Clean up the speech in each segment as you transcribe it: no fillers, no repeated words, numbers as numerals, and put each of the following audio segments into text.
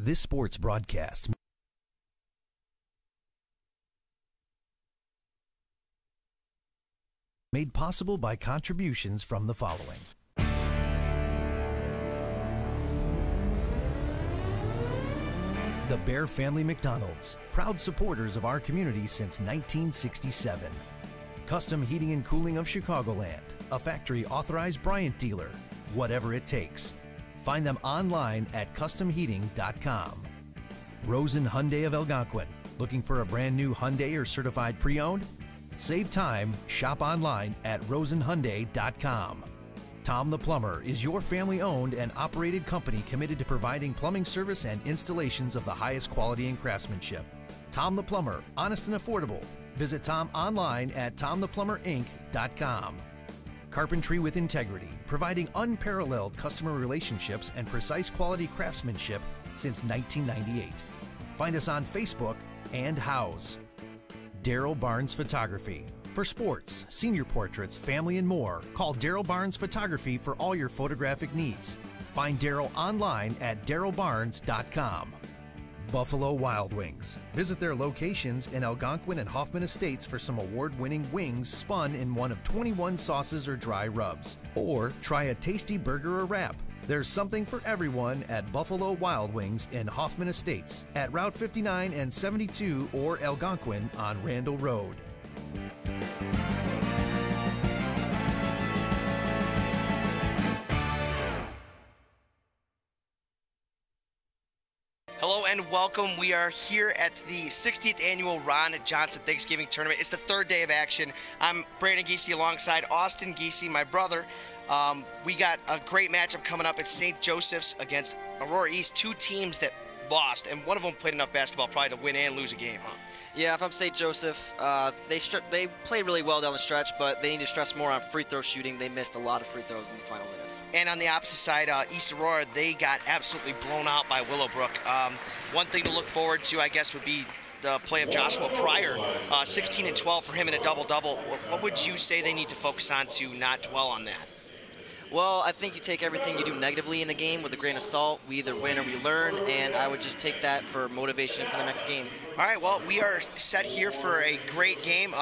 This sports broadcast made possible by contributions from the following. The Bear Family McDonald's, proud supporters of our community since 1967. Custom Heating and Cooling of Chicagoland, a factory authorized Bryant dealer, whatever it takes. Find them online at customheating.com. Rosen Hyundai of Algonquin, looking for a brand new Hyundai or certified pre-owned? Save time, shop online at rosenhyundai.com. Tom the Plumber is your family-owned and operated company committed to providing plumbing service and installations of the highest quality and craftsmanship. Tom the Plumber, honest and affordable. Visit Tom online at tomtheplumberinc.com. Carpentry with integrity, providing unparalleled customer relationships and precise quality craftsmanship since 1998. Find us on Facebook and House. Daryl Barnes Photography. For sports, senior portraits, family, and more, call Daryl Barnes Photography for all your photographic needs. Find Daryl online at darylbarnes.com. Buffalo Wild Wings. Visit their locations in Algonquin and Hoffman Estates for some award-winning wings spun in one of 21 sauces or dry rubs. Or try a tasty burger or wrap. There's something for everyone at Buffalo Wild Wings in Hoffman Estates at Route 59 and 72 or Algonquin on Randall Road. Hello and welcome. We are here at the 60th annual Ron Johnson Thanksgiving Tournament. It's the third day of action. I'm Brandon Giese alongside Austin Giese, my brother. We got a great matchup coming up at St. Joseph's against Aurora East, two teams that lost, and one of them played enough basketball probably to win and lose a game, huh? Yeah, if I'm St. Joseph, they played really well down the stretch, but they need to stress more on free throw shooting. They missed a lot of free throws in the final minutes. And on the opposite side, East Aurora, they got absolutely blown out by Willowbrook. One thing to look forward to, I guess, would be the play of Joshua Pryor, 16 and 12 for him in a double-double. What would you say they need to focus on to not dwell on that? Well, I think you take everything you do negatively in a game with a grain of salt. We either win or we learn, and I would just take that for motivation for the next game. All right, well, we are set here for a great game.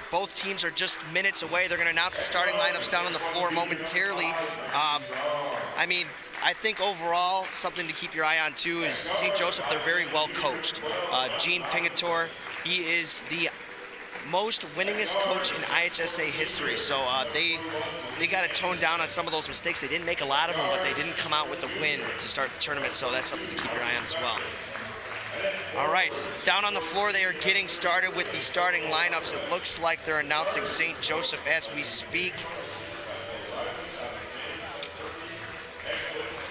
Both teams are just minutes away. They're going to announce the starting lineups down on the floor momentarily. I think overall, something to keep your eye on, too, is St. Joseph. They're very well coached. Gene Pingator, he is the most winningest coach in IHSA history, so they got to tone down on some of those mistakes. They didn't make a lot of them, but they didn't come out with the win to start the tournament, so that's something to keep your eye on as well. All right, down on the floor, they are getting started with the starting lineups. It looks like they're announcing St. Joseph as we speak.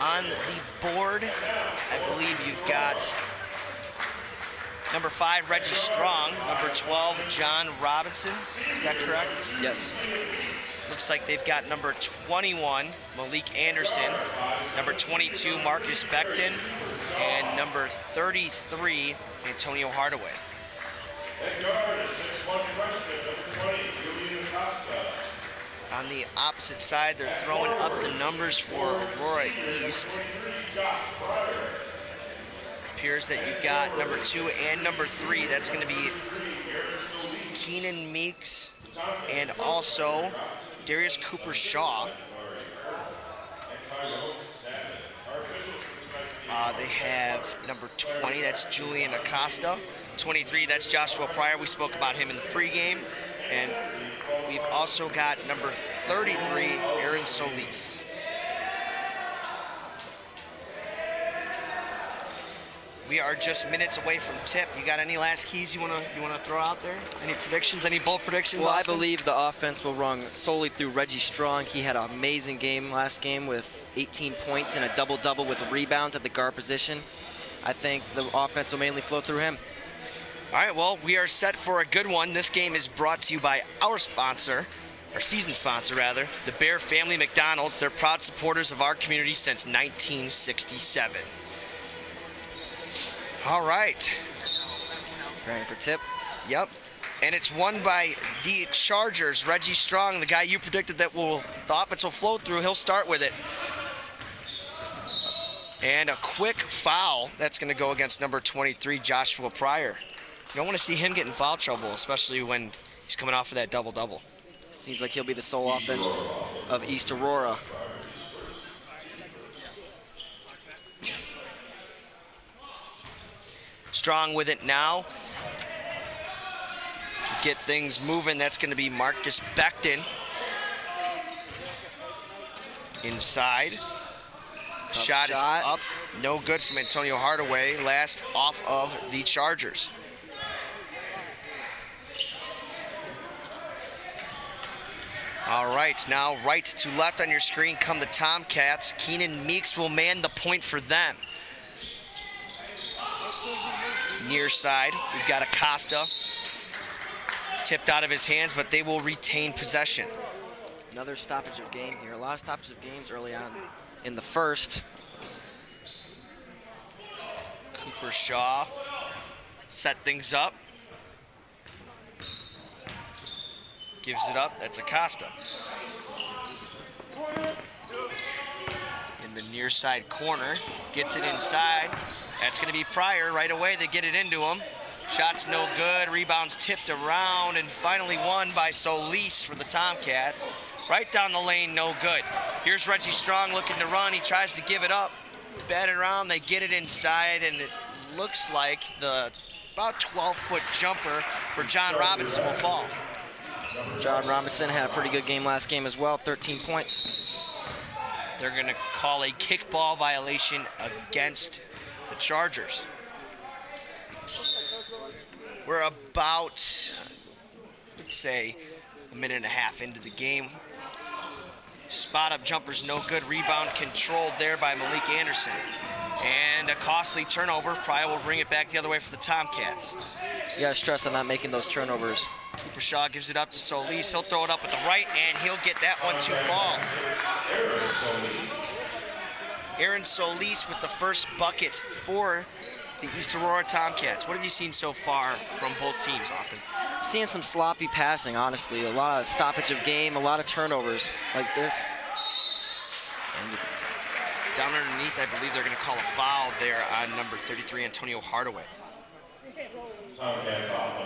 On the board, I believe you've got number 5, Reggie Strong. Number 12, John Robinson. Is that correct? Yes. Looks like they've got number 21, Malik Anderson. Number 22, Marcus Beckton. And number 33, Antonio Hardaway. On the opposite side, they're throwing up the numbers for Aurora East. Appears that you've got number 2 and number 3. That's going to be Keenan Meeks and also Darius Cooper-Shaw. They have number 20, that's Julian Acosta. 23, that's Joshua Pryor. We spoke about him in the pregame. And we've also got number 33, Aaron Solis. We are just minutes away from tip. You got any last keys you wanna throw out there? Any predictions? Any bold predictions? Well, Austin? I believe the offense will run solely through Reggie Strong. He had an amazing game last game with 18 points and a double-double with rebounds at the guard position. I think the offense will mainly flow through him. All right, well, we are set for a good one. This game is brought to you by our sponsor, our season sponsor rather, the Bear Family McDonald's. They're proud supporters of our community since 1967. All right. Ready for tip? Yep. And it's won by the Chargers. Reggie Strong, the guy you predicted that the offense will flow through, he'll start with it. And a quick foul that's going to go against number 23, Joshua Pryor. You don't want to see him get in foul trouble, especially when he's coming off of that double-double. Seems like he'll be the sole offense of East Aurora. Strong with it now. Get things moving. That's going to be Marcus Becton. Inside. Shot is up. No good from Antonio Hardaway. Last off of the Chargers. All right, now right to left on your screen come the Tomcats. Keenan Meeks will man the point for them. Near side, we've got Acosta. Tipped out of his hands, but they will retain possession. Another stoppage of game here. A lot of stoppages of games early on in the first. Cooper Shaw set things up. Gives it up, that's Acosta. In the near side corner, gets it inside. That's gonna be Pryor. Right away, they get it into him. Shot's no good, rebounds tipped around, and finally won by Solis for the Tomcats. Right down the lane, no good. Here's Reggie Strong looking to run. He tries to give it up, bat it around, they get it inside, and it looks like the about 12-foot jumper for John Robinson will fall. John Robinson had a pretty good game last game as well, 13 points. They're going to call a kickball violation against the Chargers. We're about, let's say, a minute and a half into the game. Spot up jumper's no good. Rebound controlled there by Malik Anderson. And a costly turnover. Pryor will bring it back the other way for the Tomcats. You gotta stress on not making those turnovers. Cooper Shaw gives it up to Solis. He'll throw it up with the right, and he'll get that one to fall. Aaron Solis with the first bucket for the East Aurora Tomcats. What have you seen so far from both teams, Austin? Seeing some sloppy passing, honestly. A lot of stoppage of game, a lot of turnovers like this. And down underneath, I believe they're going to call a foul there on number 33, Antonio Hardaway.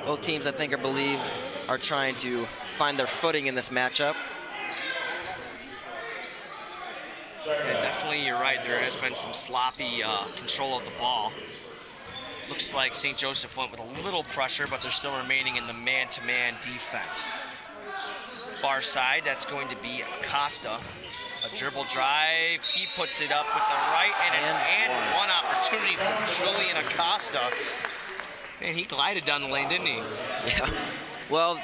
Both teams, I think, are trying to find their footing in this matchup. Yeah, definitely, you're right. There has been some sloppy control of the ball. Looks like St. Joseph went with a little pressure, but they're still remaining in the man-to-man defense. Far side, that's going to be Acosta. A dribble drive, he puts it up with the right, and one opportunity for Julian Acosta. Man, he glided down the lane, didn't he? Yeah. Well,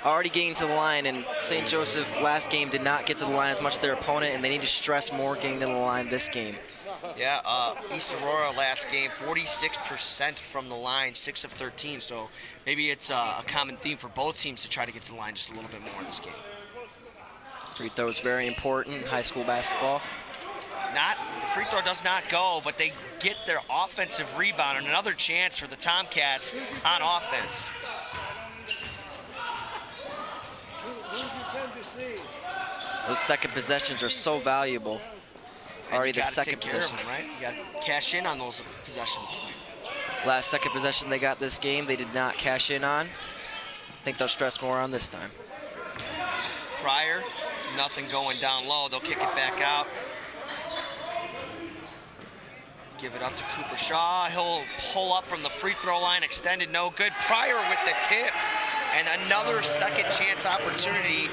already getting to the line, and St. Joseph last game did not get to the line as much as their opponent, and they need to stress more getting to the line this game. Yeah, East Aurora last game, 46% from the line, 6 of 13. So maybe it's a common theme for both teams to try to get to the line just a little bit more in this game. Free throw is very important in high school basketball. The free throw does not go, but they get their offensive rebound and another chance for the Tomcats on offense. Those second possessions are so valuable. Already the second possession, right? You got to cash in on those possessions. Last second possession they got this game, they did not cash in on. I think they'll stress more on this time. Pryor, nothing going down low. They'll kick it back out. Give it up to Cooper Shaw. He'll pull up from the free throw line, extended, no good. Pryor with the tip. And another second chance opportunity,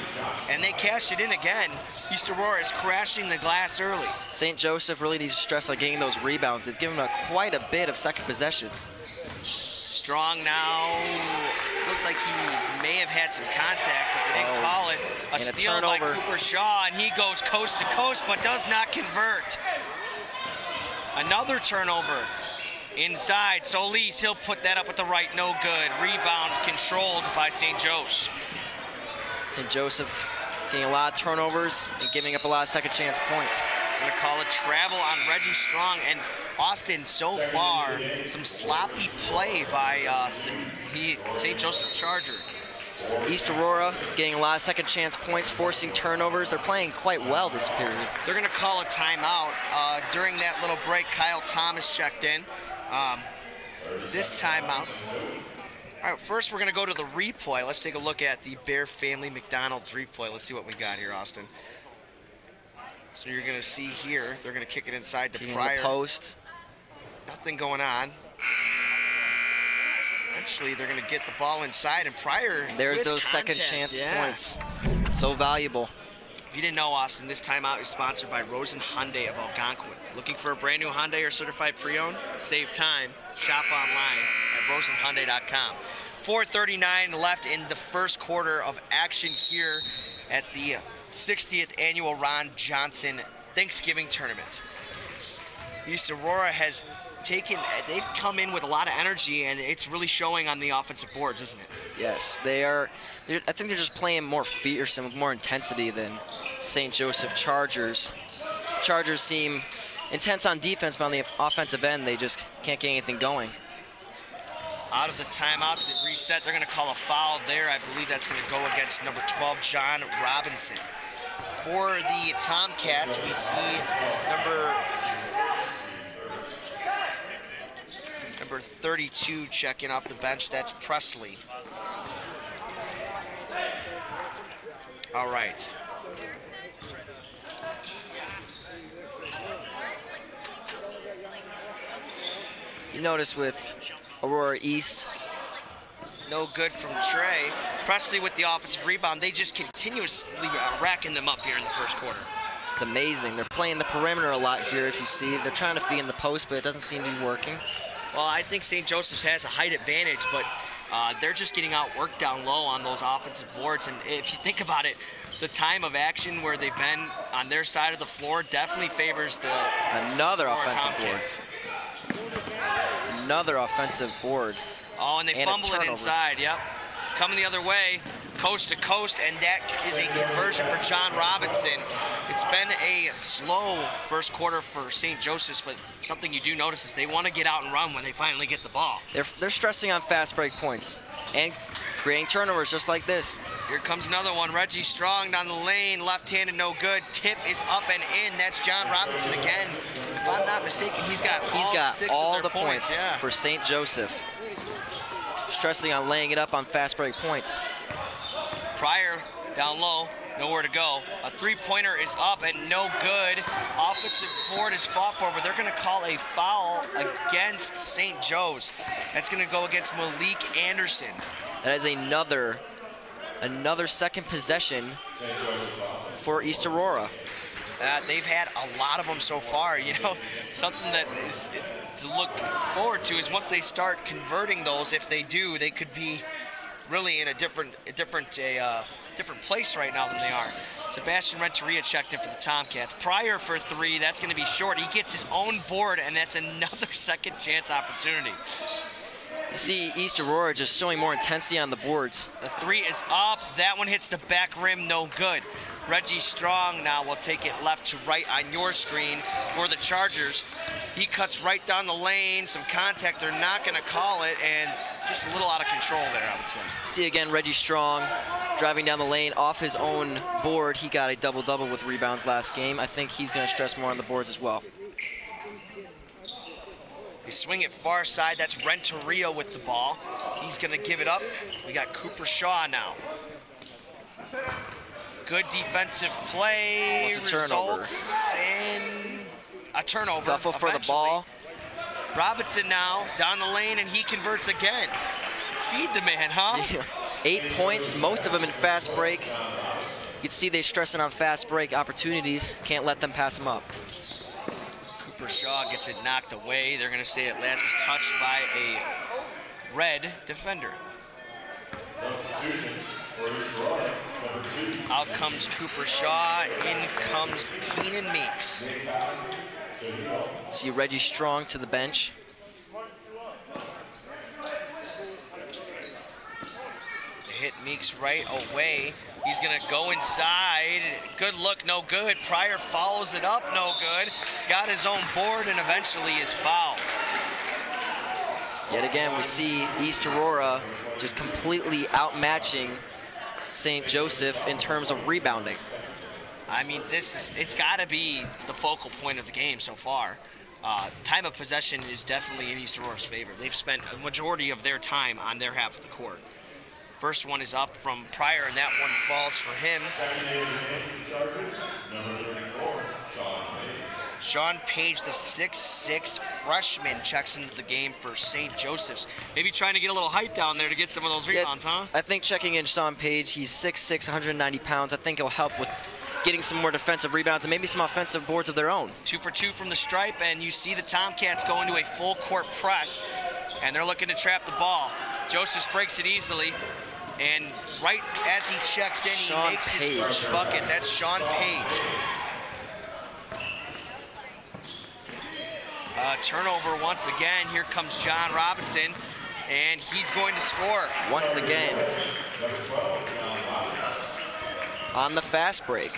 and they cash it in again. East Aurora is crashing the glass early. St. Joseph really needs to stress on getting those rebounds. They've given them quite a bit of second possessions. Strong now. Looked like he may have had some contact, but they didn't call it. A steal by Cooper Shaw, and he goes coast to coast, but does not convert. Another turnover. Inside, Solis, he'll put that up with the right, no good. Rebound controlled by St. Joseph. St. Joseph getting a lot of turnovers and giving up a lot of second chance points. Gonna call it travel on Reggie Strong, and Austin so far, some sloppy play by the St. Joseph Charger. East Aurora getting a lot of second chance points, forcing turnovers. They're playing quite well this period. They're going to call a timeout. During that little break, Kyle Thomas checked in. This timeout. All right, first we're going to go to the replay. Let's take a look at the Bear Family McDonald's replay. Let's see what we got here, Austin. So you're going to see here, they're going to kick it inside to Pryor. The post. Nothing going on. Actually, they're going to get the ball inside, and Pryor. There's those contact. second chance Yeah. points. So valuable. If you didn't know, Austin, this timeout is sponsored by Rosen Hyundai of Algonquin. Looking for a brand new Hyundai or certified pre-owned? Save time. Shop online at rosenhyundai.com. 4:39 left in the first quarter of action here at the 60th annual Ron Johnson Thanksgiving Tournament. East Aurora has they've come in with a lot of energy, and it's really showing on the offensive boards, isn't it? Yes, they are. I think they're just playing more fierce and with more intensity than St. Joseph Chargers. Chargers seem intense on defense, but on the offensive end, they just can't get anything going. Out of the timeout, the reset, they're going to call a foul there. I believe that's going to go against number 12, John Robinson. For the Tomcats, we see number 32 checking off the bench. That's Presley. All right. You notice with Aurora East, no good from Trey. Presley with the offensive rebound. They just continuously racking them up here in the first quarter. it's amazing. They're playing the perimeter a lot here, if you see. They're trying to feed in the post, but it doesn't seem to be working. Well, I think St. Joseph's has a height advantage, but they're just getting outworked down low on those offensive boards. And if you think about it, the time of action where they've been on their side of the floor definitely favors the Another offensive board. Another offensive board. Oh, and they fumble it inside, yep. Coming the other way, coast to coast, and that is a conversion for John Robinson. It's been a slow first quarter for St. Joseph's, but something you do notice is they want to get out and run when they finally get the ball. They're stressing on fast break points and creating turnovers just like this. Here comes another one. Reggie Strong down the lane, left-handed, no good. Tip is up and in. That's John Robinson again. If I'm not mistaken, he's got all the points for St. Joseph. Stressing on laying it up on fast break points. Pryor down low, nowhere to go. A three-pointer is up and no good. Offensive board is fought for, but they're going to call a foul against St. Joe's. That's going to go against Malik Anderson. That is another second possession for East Aurora. They've had a lot of them so far. You know, something that is to look forward to is once they start converting those, if they do, they could be really in a different place right now than they are. Sebastian Renteria checked in for the Tomcats. Pryor for three, that's going to be short. He gets his own board, and that's another second chance opportunity. You see East Aurora just showing more intensity on the boards. The three is up. That one hits the back rim, no good. Reggie Strong now will take it left to right on your screen for the Chargers. He cuts right down the lane, some contact. They're not going to call it, and just a little out of control there, I would say. See again Reggie Strong driving down the lane off his own board. He got a double-double with rebounds last game. I think he's going to stress more on the boards as well. They swing it far side. That's Renteria with the ball. He's going to give it up. We got Cooper Shaw now. Good defensive play results in a turnover. Scuffle for the ball. Robinson now down the lane, and he converts again. Feed the man, huh? Yeah. 8 points, most of them in fast break. You can see they're stressing on fast break opportunities. Can't let them pass them up. Cooper Shaw gets it knocked away. They're going to say it last was touched by a red defender. Out comes Cooper Shaw, in comes Keenan Meeks. See Reggie Strong to the bench. They hit Meeks right away. He's gonna go inside. Good look, no good. Pryor follows it up, no good. Got his own board and eventually is fouled. Yet again, we see East Aurora just completely outmatching St. Joseph in terms of rebounding. I mean, it's got to be the focal point of the game so far. Time of possession is definitely in East Aurora's favor. They've spent a majority of their time on their half of the court. First one is up from Pryor, and that one falls for him. Sean Page, the 6'6" freshman, checks into the game for St. Joseph's. Maybe trying to get a little height down there to get some of those rebounds, huh? I think checking in Sean Page, he's 6'6", 190 pounds. I think it'll help with getting some more defensive rebounds and maybe some offensive boards of their own. 2 for 2 from the stripe, and you see the Tomcats go into a full court press, and they're looking to trap the ball. Josephs breaks it easily, and right as he checks in, he makes his first bucket. That's Sean Page. Turnover once again. Here comes John Robinson, and he's going to score. Once again. On the fast break.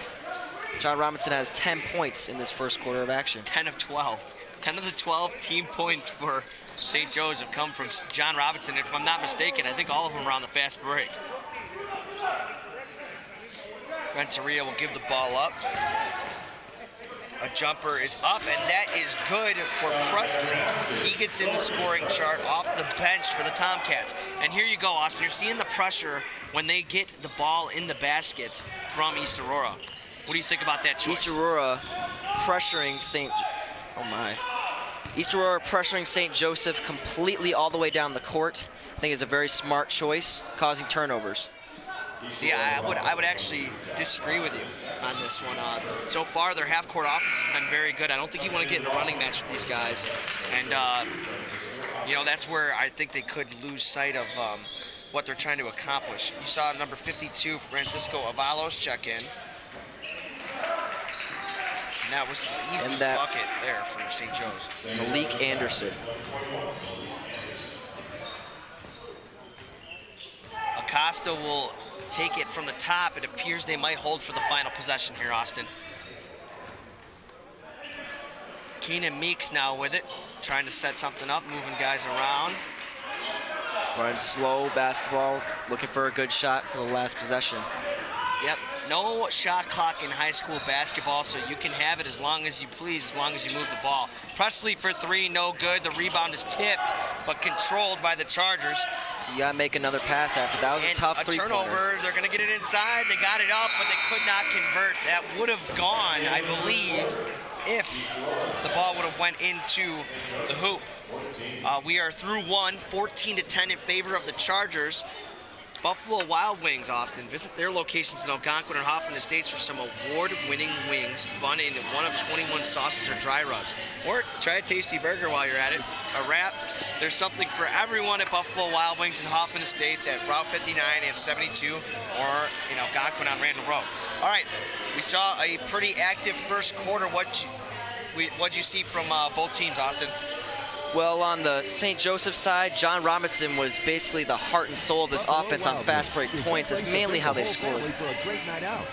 John Robinson has 10 points in this first quarter of action. 10 of 12. 10 of the 12 team points for St. Joseph come from John Robinson. If I'm not mistaken, I think all of them are on the fast break. Renteria will give the ball up. A jumper is up, and that is good for Presley. He gets in the scoring chart off the bench for the Tomcats. And here you go, Austin. You're seeing the pressure when they get the ball in the basket from East Aurora. What do you think about that choice? East Aurora pressuring East Aurora pressuring St. Joseph completely all the way down the court. I think is a very smart choice, causing turnovers. See, I would actually disagree with you on this one. So far, their half-court offense has been very good. I don't think you want to get in a running match with these guys. And, you know, that's where I think they could lose sight of what they're trying to accomplish. You saw number 52, Francisco Avalos, check in. And that was the easy bucket there for St. Joe's. Malik Anderson. Acosta will take it from the top. It appears they might hold for the final possession here, Austin. Keenan Meeks now with it, trying to set something up, moving guys around. Running slow basketball, looking for a good shot for the last possession. Yep, no shot clock in high school basketball, so you can have it as long as you please, as long as you move the ball. Presley for 3, no good. The rebound is tipped, but controlled by the Chargers. You gotta make another pass after that. Was a tough three-pointer. Turnover, they're gonna get it inside. They got it up, but they could not convert. That would have gone, I believe, if the ball would have went into the hoop. We are through one, 14-10 in favor of the Chargers. Buffalo Wild Wings, Austin. Visit their locations in Algonquin and Hoffman Estates for some award-winning wings, spun in one of 21 sauces or dry rubs. Or try a tasty burger while you're at it. A wrap. There's something for everyone at Buffalo Wild Wings in Hoffman Estates at Route 59 and 72, or in Algonquin on Randall Road. All right, we saw a pretty active first quarter. What'd you see from both teams, Austin? Well, on the St. Joseph side, John Robinson was basically the heart and soul of this offense on fast break points. That's mainly how they scored. For a great night out.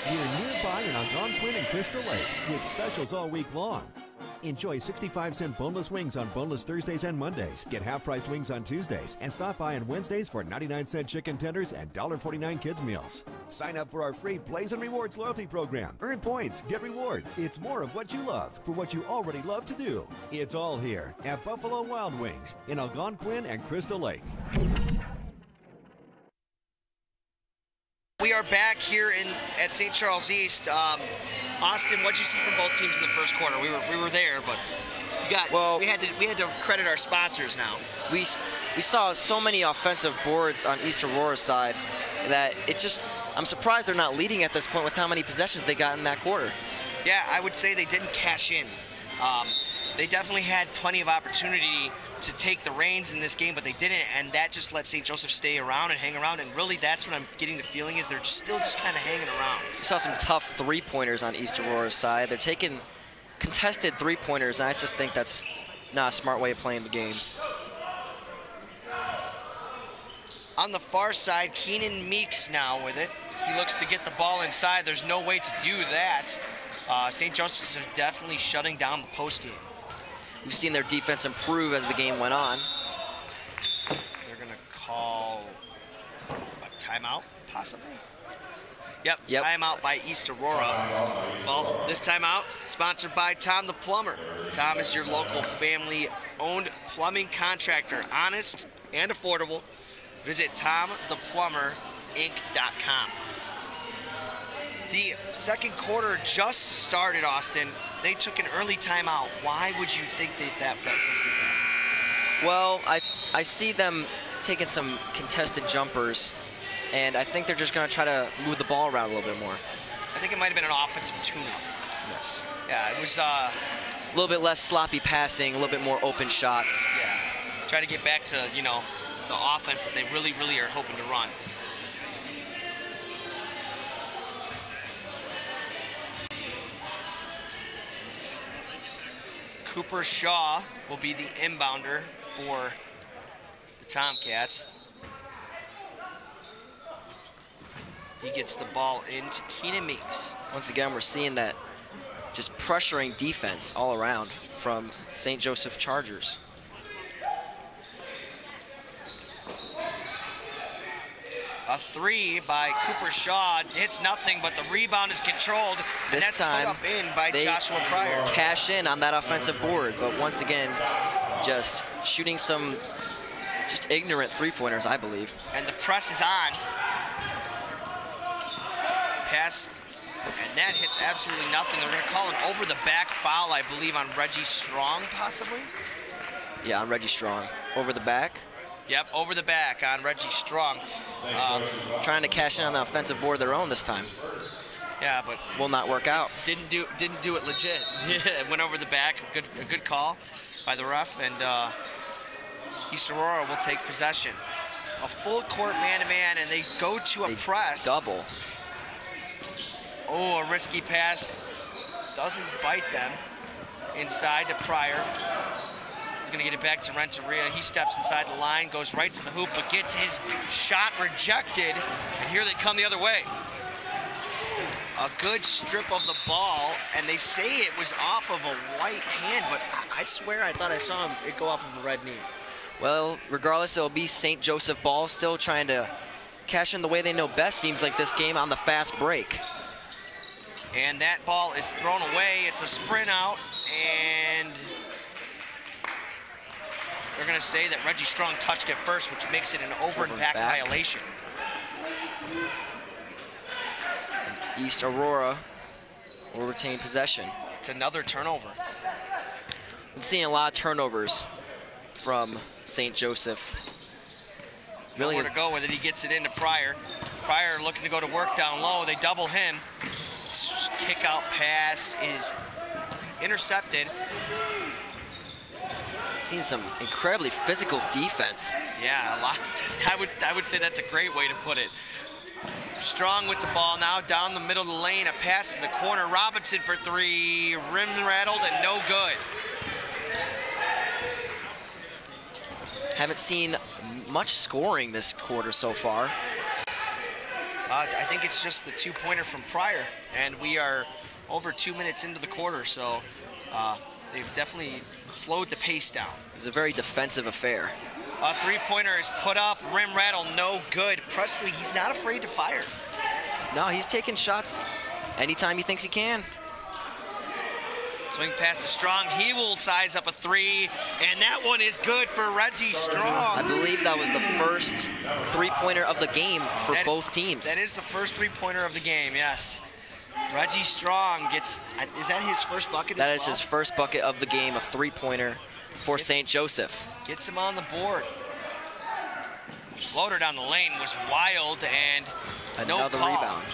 We're nearby in Algonquin and Crystal Lake with specials all week long. Enjoy 65-cent boneless wings on boneless Thursdays and Mondays. Get half-priced wings on Tuesdays. And stop by on Wednesdays for 99-cent chicken tenders and $1.49 kids meals. Sign up for our free Plays and Rewards loyalty program. Earn points, get rewards. It's more of what you love for what you already love to do. It's all here at Buffalo Wild Wings in Algonquin and Crystal Lake. We are back here at St. Charles East. Austin, what'd you see from both teams in the first quarter? We were there, but we had to credit our sponsors now. We saw so many offensive boards on East Aurora's side that I'm surprised they're not leading at this point with how many possessions they got in that quarter. Yeah, I would say they didn't cash in. They definitely had plenty of opportunity to take the reins in this game, but they didn't, and that just let St. Joseph stay around and hang around, and really that's what I'm getting the feeling is they're still just kind of hanging around. We saw some tough three-pointers on East Aurora's side. They're taking contested three-pointers, and I just think that's not a smart way of playing the game. On the far side, Keenan Meeks now with it. He looks to get the ball inside. There's no way to do that. St. Joseph's is definitely shutting down the post game. We've seen their defense improve as the game went on. They're going to call a timeout, possibly. Yep, Yep. timeout by East Aurora. Well, this timeout sponsored by Tom the Plumber. Tom is your local family-owned plumbing contractor. Honest and affordable. Visit TomThePlumberInc.com. The second quarter just started, Austin. They took an early timeout. Why would you think that? Well, I see them taking some contested jumpers, and I think they're just going to try to move the ball around a little bit more. I think it might have been an offensive tune-up. Yes. Yeah, it was a little bit less sloppy passing, a little bit more open shots. Yeah. Try to get back to, you know, the offense that they really, really are hoping to run. Cooper Shaw will be the inbounder for the Tomcats. He gets the ball into Keenan Meeks. Once again, we're seeing that just pressuring defense all around from St. Joseph Chargers. A three by Cooper Shaw hits nothing, but the rebound is controlled. And This that's time, put up in by Joshua Pryor. Cash in on that offensive board, but once again, just shooting some just ignorant three-pointers, I believe. And the press is on. Pass, and that hits absolutely nothing. They're going to call an over-the-back foul, I believe, on Reggie Strong, possibly? Yeah, on Reggie Strong. Over the back. Yep, over the back on Reggie Strong. Trying to cash in on the offensive board of their own this time. Yeah, but will not work out. Didn't do it legit. It went over the back. A good call by the ref, and East Aurora will take possession. A full court man-to-man, and they go to a press. Double. Oh, a risky pass. Doesn't bite them. Inside to Pryor. He's going to get it back to Renteria. He steps inside the line, goes right to the hoop, but gets his shot rejected. And here they come the other way. A good strip of the ball, and they say it was off of a white hand, but I swear I thought I saw it go off of a red knee. Well, regardless, it'll be St. Joseph ball, still trying to cash in the way they know best, seems like this game, on the fast break. And that ball is thrown away. It's a sprint out, and they're going to say that Reggie Strong touched it first, which makes it an over and back violation. And East Aurora will retain possession. It's another turnover. I'm seeing a lot of turnovers from St. Joseph. Really nowhere to go with it. He gets it into Pryor. Pryor looking to go to work down low. They double him. Kick out pass is intercepted. Seeing some incredibly physical defense. Yeah, a lot. I would say that's a great way to put it. Strong with the ball now down the middle of the lane. A pass in the corner. Robinson for three. Rim rattled and no good. Haven't seen much scoring this quarter so far. I think it's just the two-pointer from Pryor, and we are over 2 minutes into the quarter, so they've definitely slowed the pace down. This is a very defensive affair. A three-pointer is put up, rim rattle, no good. Presley, he's not afraid to fire. No, he's taking shots anytime he thinks he can. Swing pass to Strong. He will size up a three, and that one is good for Reggie Strong. I believe that was the first three-pointer of the game for both teams. That is the first three-pointer of the game, yes. Reggie Strong gets, is that his first bucket as well? That is his first bucket of the game, a three-pointer for St. Joseph. Gets him on the board. Floater down the lane was wild, and another rebound.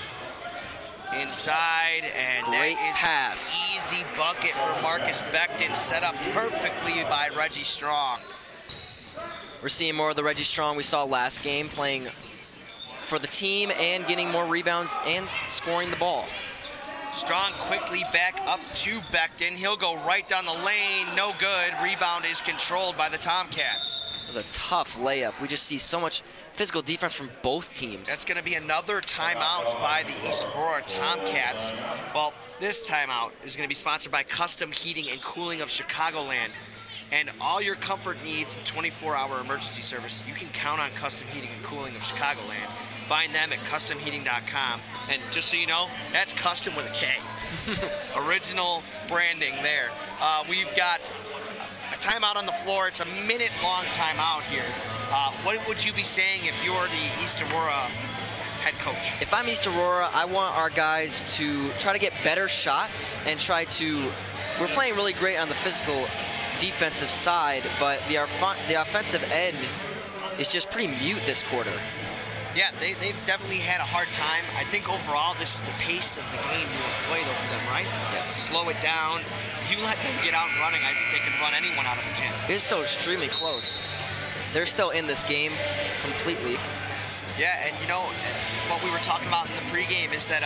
Inside, and great that is pass. An easy bucket for Marcus Beckton, set up perfectly by Reggie Strong. We're seeing more of the Reggie Strong we saw last game, playing for the team and getting more rebounds and scoring the ball. Strong quickly back up to Beckton. He'll go right down the lane, no good. Rebound is controlled by the Tomcats. It was a tough layup. We just see so much physical defense from both teams. That's going to be another timeout by the East Aurora Tomcats. Well, this timeout is going to be sponsored by Custom Heating and Cooling of Chicagoland. and all your comfort needs and 24-hour emergency service, you can count on Custom Heating and Cooling of Chicagoland. Find them at customheating.com. And just so you know, that's custom with a K. Original branding there. We've got a timeout on the floor. It's a minute-long timeout here. What would you be saying if you're the East Aurora head coach? If I'm East Aurora, I want our guys to try to get better shots and try to, we're playing really great on the physical defensive side, but the offensive end is just pretty mute this quarter. Yeah, they've definitely had a hard time. I think overall this is the pace of the game you will play though for them, right? Yes. Slow it down. If you let them get out and running, I think they can run anyone out of the gym. It is still extremely close. They're still in this game completely. Yeah, and you know, what we were talking about in the pregame is that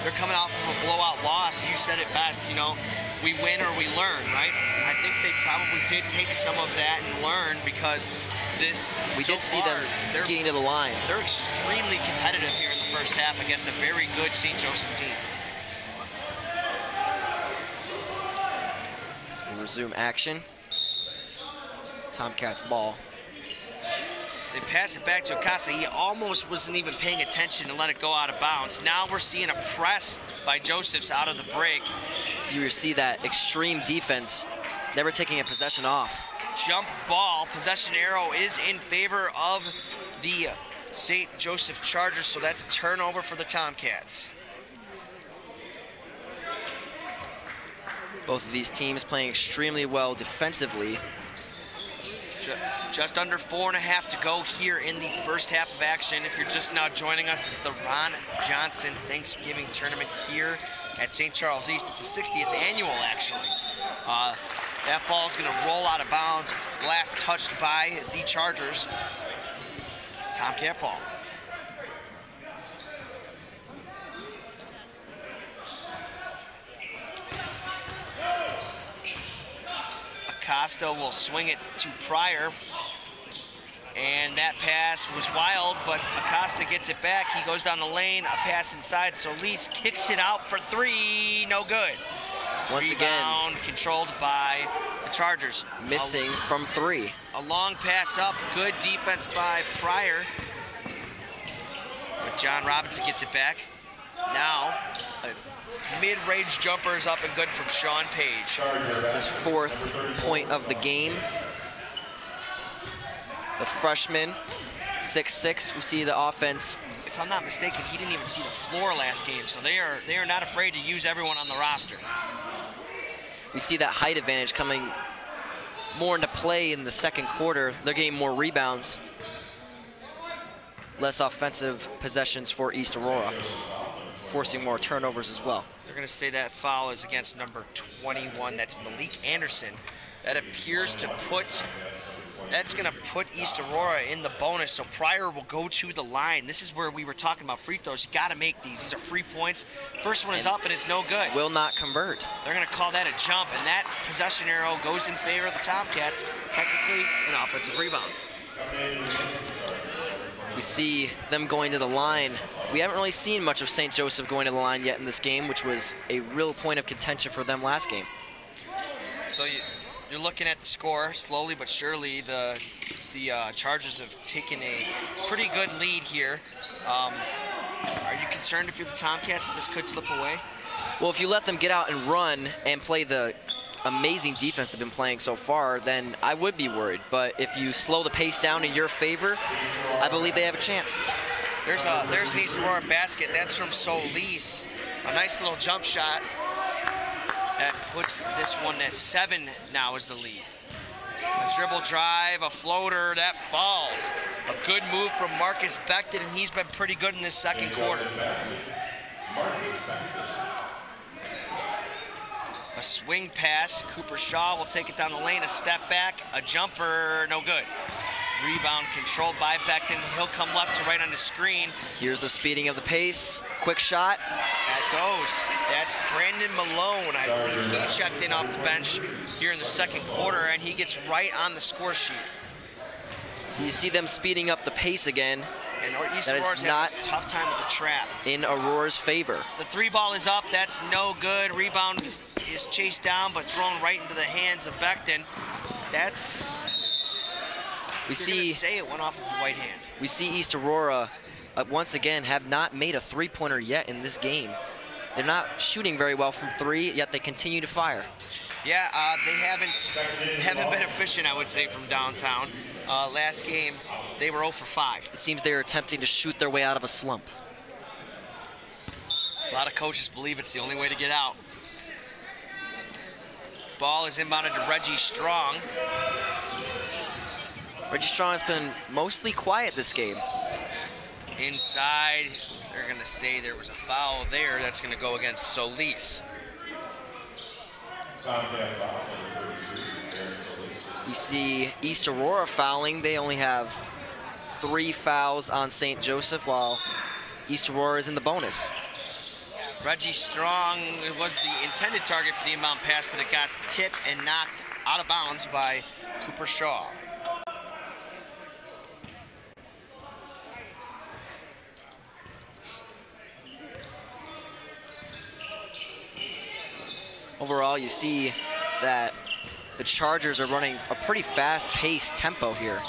they're coming out from a blowout loss. You said it best, you know, we win or we learn, right? I think they probably did take some of that and learn because we did see them getting to the line. They're extremely competitive here in the first half against a very good St. Joseph team. We'll resume action. Tomcats ball. They pass it back to Acosta. He almost wasn't even paying attention and let it go out of bounds. Now we're seeing a press by Josephs out of the break. So you see that extreme defense, never taking a possession off. Jump ball. Possession arrow is in favor of the St. Joseph Chargers, so that's a turnover for the Tomcats. Both of these teams playing extremely well defensively. Just under 4.5 to go here in the first half of action. If you're just now joining us, it's the Ron Johnson Thanksgiving Tournament here at St. Charles East. It's the 60th annual, actually. That ball's going to roll out of bounds. Last touched by the Chargers. Tomcat ball. Acosta will swing it to Pryor. And that pass was wild, but Acosta gets it back. He goes down the lane, a pass inside. Solis kicks it out for three, no good. Once Rebound again, controlled by the Chargers. Missing from three. A long pass up, good defense by Pryor. But John Robinson gets it back. Now, a mid-range jumper is up and good from Sean Page. It's his 4th point of the game. The freshman, 6'6", we see the offense. If I'm not mistaken, he didn't even see the floor last game, so they are not afraid to use everyone on the roster. We see that height advantage coming more into play in the second quarter. They're getting more rebounds. Less offensive possessions for East Aurora, forcing more turnovers as well. They're going to say that foul is against number 21. That's Malik Anderson. That appears to put... That's going to put East Aurora in the bonus, so Pryor will go to the line. This is where we were talking about free throws. You got to make these. These are free points. First one is up, and it's no good. Will not convert. They're going to call that a jump, and that possession arrow goes in favor of the Tomcats. Technically, an offensive rebound. We see them going to the line. We haven't really seen much of St. Joseph going to the line yet in this game, which was a real point of contention for them last game. So you're looking at the score. Slowly but surely, the Chargers have taken a pretty good lead here. Are you concerned if you're the Tomcats that this could slip away? Well, if you let them get out and run and play the amazing defense they've been playing so far, then I would be worried. But if you slow the pace down in your favor, I believe they have a chance. There's an East Aurora basket. That's from Solis. A nice little jump shot. That puts this one at 7 now is the lead. A dribble drive, a floater, that falls. A good move from Marcus Becton, and he's been pretty good in this second quarter. A swing pass, Cooper Shaw will take it down the lane, a step back, a jumper, no good. Rebound controlled by Becton. He'll come left to right on the screen. Here's the speeding of the pace. Quick shot. That goes. That's Brandon Malone. I believe he checked in off the bench here in the second quarter, and he gets right on the score sheet. So you see them speeding up the pace again. And East That Aurora's is not having a tough time with the trap. in Aurora's favor. The three ball is up. That's no good. Rebound is chased down, but thrown right into the hands of Becton. We see it went off of the right hand. We see East Aurora once again have not made a three-pointer yet in this game. They're not shooting very well from three, yet they continue to fire. Yeah, they haven't been efficient, I would say, from downtown. Last game, they were 0 for 5. It seems they're attempting to shoot their way out of a slump. A lot of coaches believe it's the only way to get out. Ball is inbounded to Reggie Strong. Reggie Strong has been mostly quiet this game. Inside, they're going to say there was a foul there. That's going to go against Solis. You see East Aurora fouling. They only have 3 fouls on St. Joseph, while East Aurora is in the bonus. Reggie Strong was the intended target for the inbound pass, but it got tipped and knocked out of bounds by Cooper Shaw. Overall, you see that the Chargers are running a pretty fast-paced tempo here.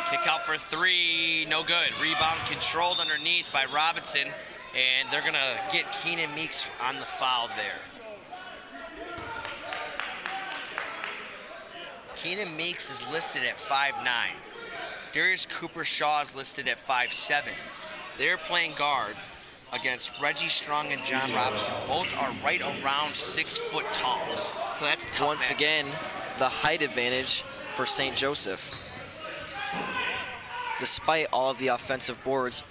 Kick out for 3, no good. Rebound controlled underneath by Robinson, and they're gonna get Keenan Meeks on the foul there. Keenan Meeks is listed at 5'9". Darius Cooper Shaw is listed at 5'7". They're playing guard against Reggie Strong and John Robinson. Both are right around 6 foot tall. So that's a tough Once match. again, the height advantage for St. Joseph. Despite all of the offensive boards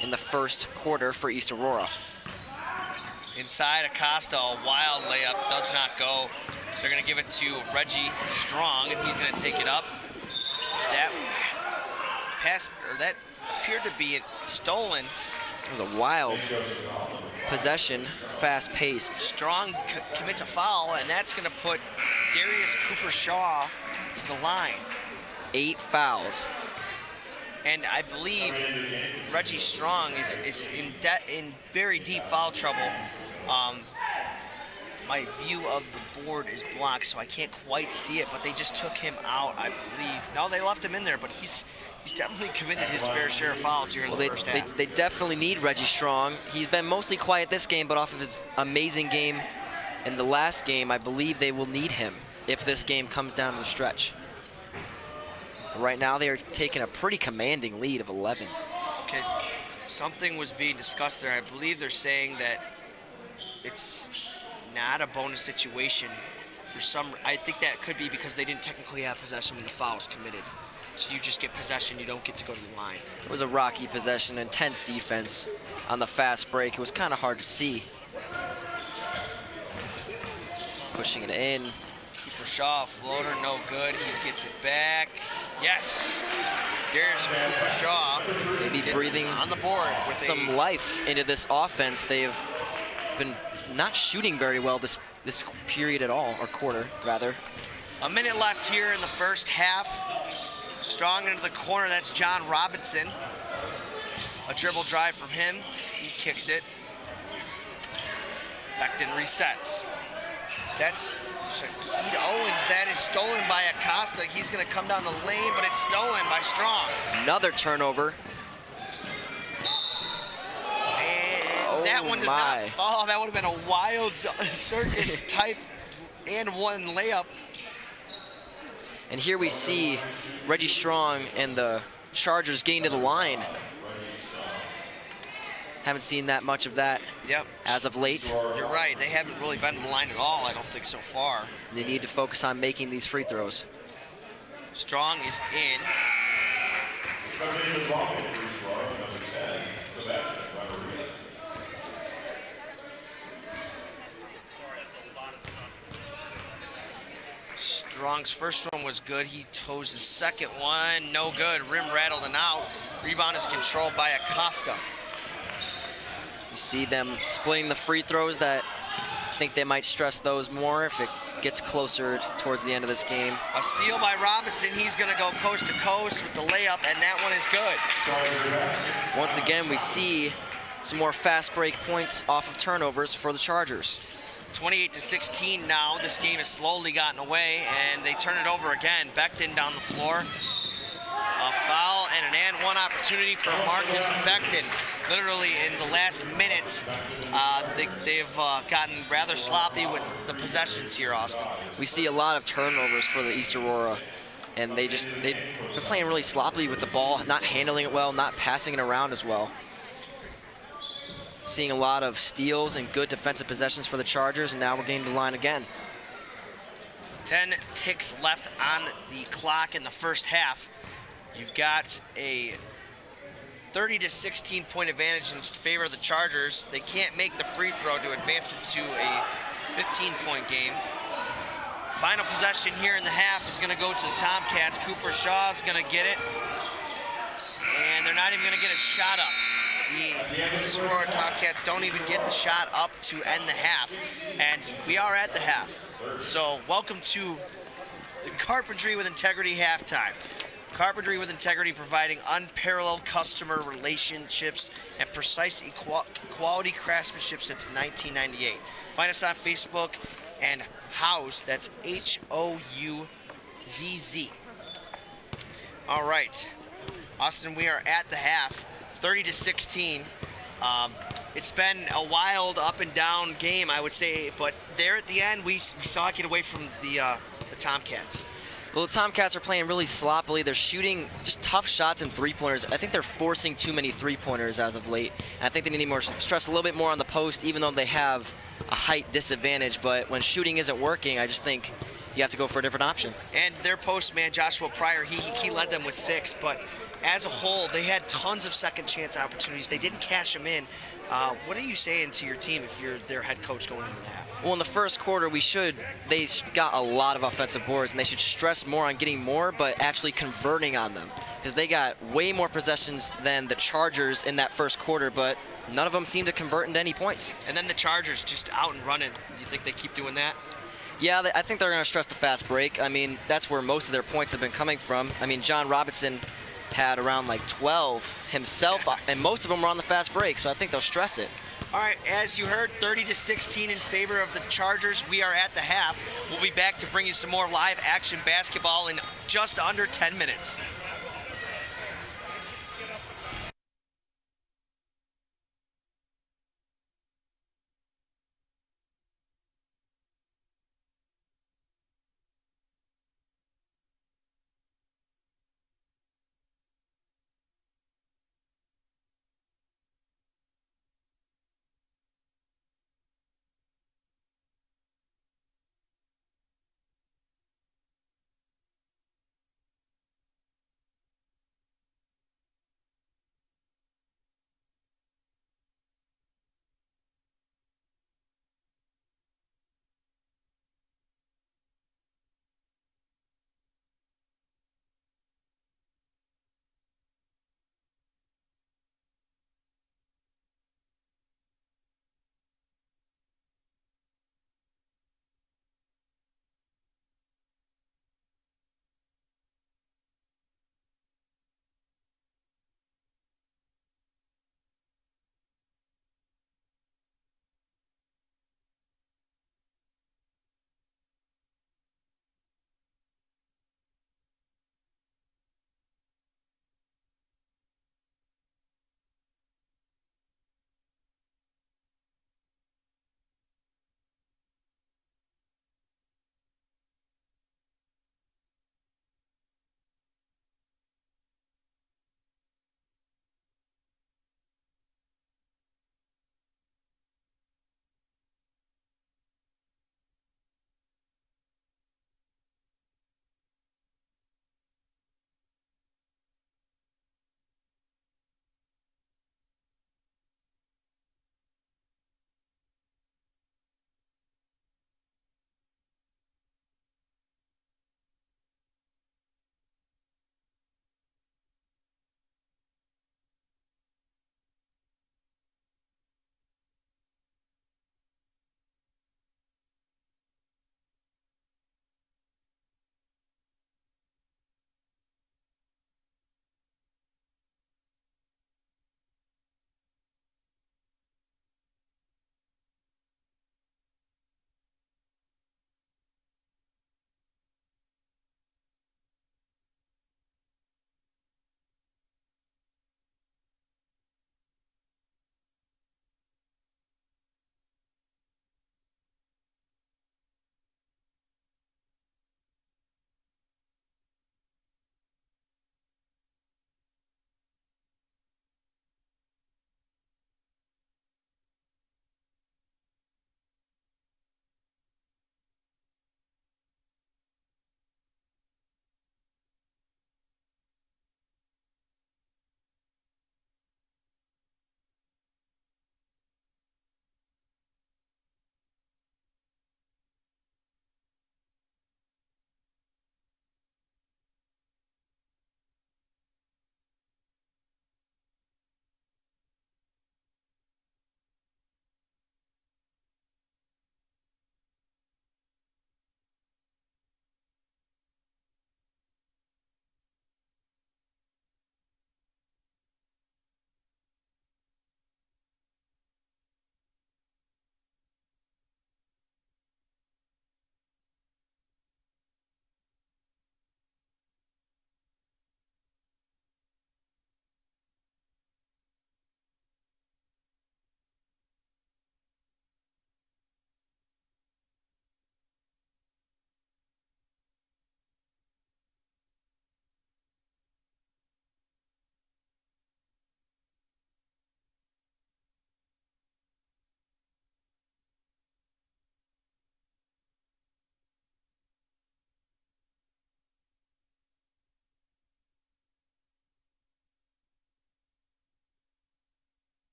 in the first quarter for East Aurora. Inside, Acosta, a wild layup, does not go. They're gonna give it to Reggie Strong, and he's gonna take it up. That pass, or that appeared to be stolen. It was a wild possession, fast-paced. Strong commits a foul, and that's going to put Darius Cooper Shaw to the line. 8 fouls. And I believe Reggie Strong is in very deep foul trouble. My view of the board is blocked, so I can't quite see it, but they just took him out, I believe. No, they left him in there, but he's definitely committed his fair share of fouls here in the first half. They definitely need Reggie Strong. He's been mostly quiet this game, but off of his amazing game in the last game, I believe they will need him if this game comes down to the stretch. Right now, they are taking a pretty commanding lead of 11. Okay, something was being discussed there. I believe they're saying that it's not a bonus situation. I think that could be because they didn't technically have possession when the foul was committed. So you just get possession, you don't get to go to the line. It was a rocky possession, intense defense on the fast break. It was kind of hard to see. Pushing it in. Cooper Shaw, floater, no good. He gets it back. Yes. Darius Cooper Shaw. Maybe breathing on the board with some life into this offense. They've been not shooting very well this period at all, or quarter, rather. A minute left here in the first half. Strong into the corner, that's John Robinson. A dribble drive from him, he kicks it. Beckton resets. That's Shaquille Owens, that is stolen by Acosta. He's gonna come down the lane, but it's stolen by Strong. Another turnover. And that one does not fall. That would have been a wild circus type and one layup. And here we see Reggie Strong and the Chargers getting to the line. Haven't seen that much of that as of late. You're right, they haven't really been to the line at all, I don't think, so far. They need to focus on making these free throws. Strong is in. Strong's first one was good. He toes the second one, no good. Rim rattled and out. Rebound is controlled by Acosta. You see them splitting the free throws. That I think they might stress those more if it gets closer towards the end of this game. A steal by Robinson. He's going to go coast to coast with the layup, and that one is good. Once again, we see some more fast break points off of turnovers for the Chargers. 28-16 now. This game has slowly gotten away, and they turn it over again. Becton down the floor. A foul and an and one opportunity for Marcus Becton. Literally in the last minute, they've gotten rather sloppy with the possessions here, Austin. We see a lot of turnovers for the East Aurora, and they've been playing really sloppily with the ball, not handling it well, not passing it around as well. Seeing a lot of steals and good defensive possessions for the Chargers, and now we're getting to the line again. 10 ticks left on the clock in the first half. You've got a 30-16 point advantage in favor of the Chargers. They can't make the free throw to advance into a 15-point game. Final possession here in the half is going to go to the Tomcats. Cooper Shaw is going to get it, and they're not even going to get a shot up. The East Aurora Tomcats don't even get the shot up to end the half, and we are at the half. So welcome to the Carpentry with Integrity halftime. Carpentry with Integrity, providing unparalleled customer relationships and precise quality craftsmanship since 1998. Find us on Facebook and House, that's H-O-U-Z-Z. All right, Austin, we are at the half, 30-16. It's been a wild up and down game, I would say, but there at the end, we saw it get away from the Tomcats. Well, the Tomcats are playing really sloppily. They're shooting just tough shots and three-pointers. I think they're forcing too many three-pointers as of late. And I think they need more stress a little bit more on the post, even though they have a height disadvantage. But when shooting isn't working, I just think you have to go for a different option. And their post man, Joshua Pryor, he led them with 6, but as a whole, they had tons of second chance opportunities. They didn't cash them in. What are you saying to your team if you're their head coach going into that? Well, in the first quarter, they got a lot of offensive boards, and they should stress more on getting more, but actually converting on them. Because they got way more possessions than the Chargers in that first quarter, but none of them seemed to convert into any points. And then the Chargers just out and running. You think they keep doing that? Yeah, I think they're going to stress the fast break. I mean, that's where most of their points have been coming from. I mean, John Robinson had around like 12 himself, and most of them were on the fast break, so I think they'll stress it. All right, as you heard, 30-16 in favor of the Chargers. We are at the half. We'll be back to bring you some more live action basketball in just under 10 minutes.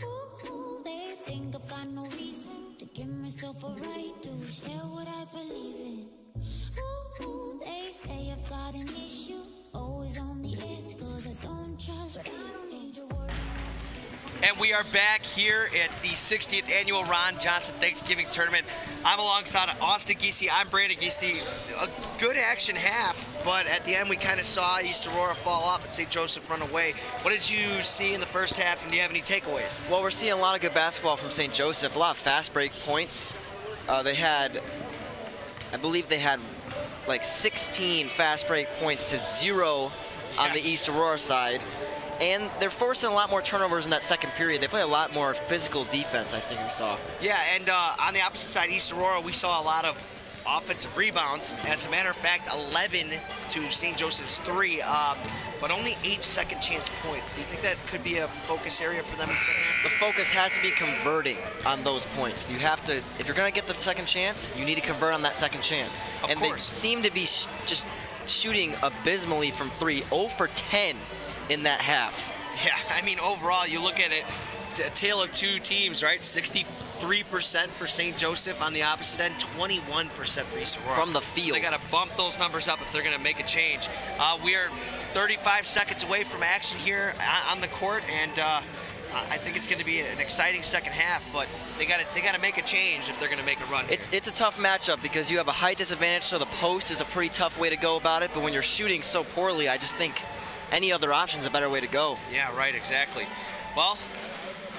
Ooh, they think I've got no reason to give myself a right to share what I believe in. Ooh, they say I've got an issue, always on the edge, cause I don't trust, but I don't need your word. And we are back here at the 60th Annual Ron Johnson Thanksgiving Tournament. I'm alongside Austin Giese. I'm Brandon Giese. A good action half, but at the end we kind of saw East Aurora fall off and St. Joseph run away. What did you see in the first half, and do you have any takeaways? Well, we're seeing a lot of good basketball from St. Joseph, a lot of fast break points. I believe they had like 16 fast break points to 0 on the East Aurora side. And they're forcing a lot more turnovers in that second period. They play a lot more physical defense, I think we saw. Yeah, and on the opposite side, East Aurora, we saw a lot of offensive rebounds. As a matter of fact, 11 to St. Joseph's 3, but only 8 second chance points. Do you think that could be a focus area for them in the second half? The focus has to be converting on those points. You have to, if you're going to get the second chance, you need to convert on that second chance. Of course. They seem to be just shooting abysmally from 3, 0 for 10 in that half. Yeah, I mean, overall, you look at it, a tale of two teams, right? 63% for St. Joseph on the opposite end, 21% for East Aurora. From the field. They got to bump those numbers up if they're going to make a change. We are 35 seconds away from action here on the court, and I think it's going to be an exciting second half, but they got to make a change if they're going to make a run. It's a tough matchup because you have a height disadvantage, so the post is a pretty tough way to go about it, but when you're shooting so poorly, I just think any other option is a better way to go. Yeah, right, exactly. Well,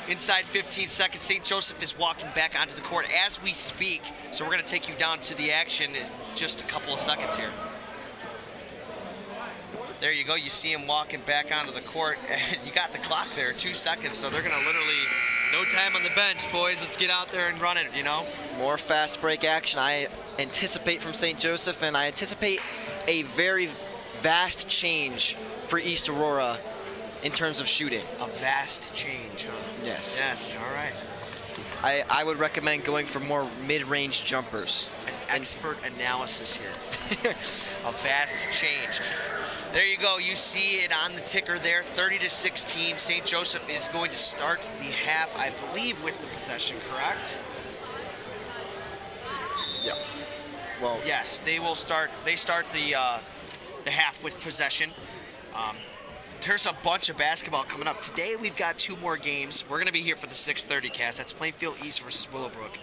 inside 15 seconds, St. Joseph is walking back onto the court as we speak. So we're going to take you down to the action in just a couple of seconds here. There you go. You see him walking back onto the court. You got the clock there, 2 seconds. So they're going to literally, no time on the bench, boys. Let's get out there and run it, you know. More fast break action I anticipate from St. Joseph, and I anticipate a very vast change for East Aurora in terms of shooting. A vast change, huh? Yes. Yes, all right. I would recommend going for more mid-range jumpers. An expert analysis here. A vast change. There you go. You see it on the ticker there, 30-16. St. Joseph is going to start the half, I believe, with the possession, correct? Yeah. Well, yes, they will start. They start the half with possession. There's a bunch of basketball coming up. Today we've got 2 more games. We're going to be here for the 6:30 cast. That's Plainfield East versus Willowbrook.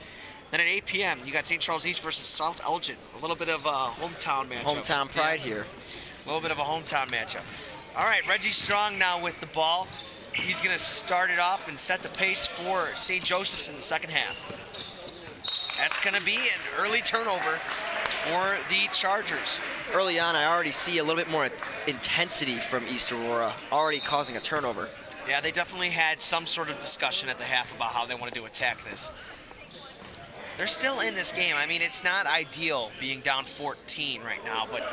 Then at 8 p.m., you got St. Charles East versus South Elgin. A little bit of a hometown matchup. Hometown pride here. A little bit of a hometown matchup. All right, Reggie Strong now with the ball. He's going to start it off and set the pace for St. Joseph's in the second half. That's going to be an early turnover for the Chargers. Early on, I already see a little bit more intensity from East Aurora, already causing a turnover. Yeah, they definitely had some sort of discussion at the half about how they wanted to attack this. They're still in this game. I mean, it's not ideal being down 14 right now, but,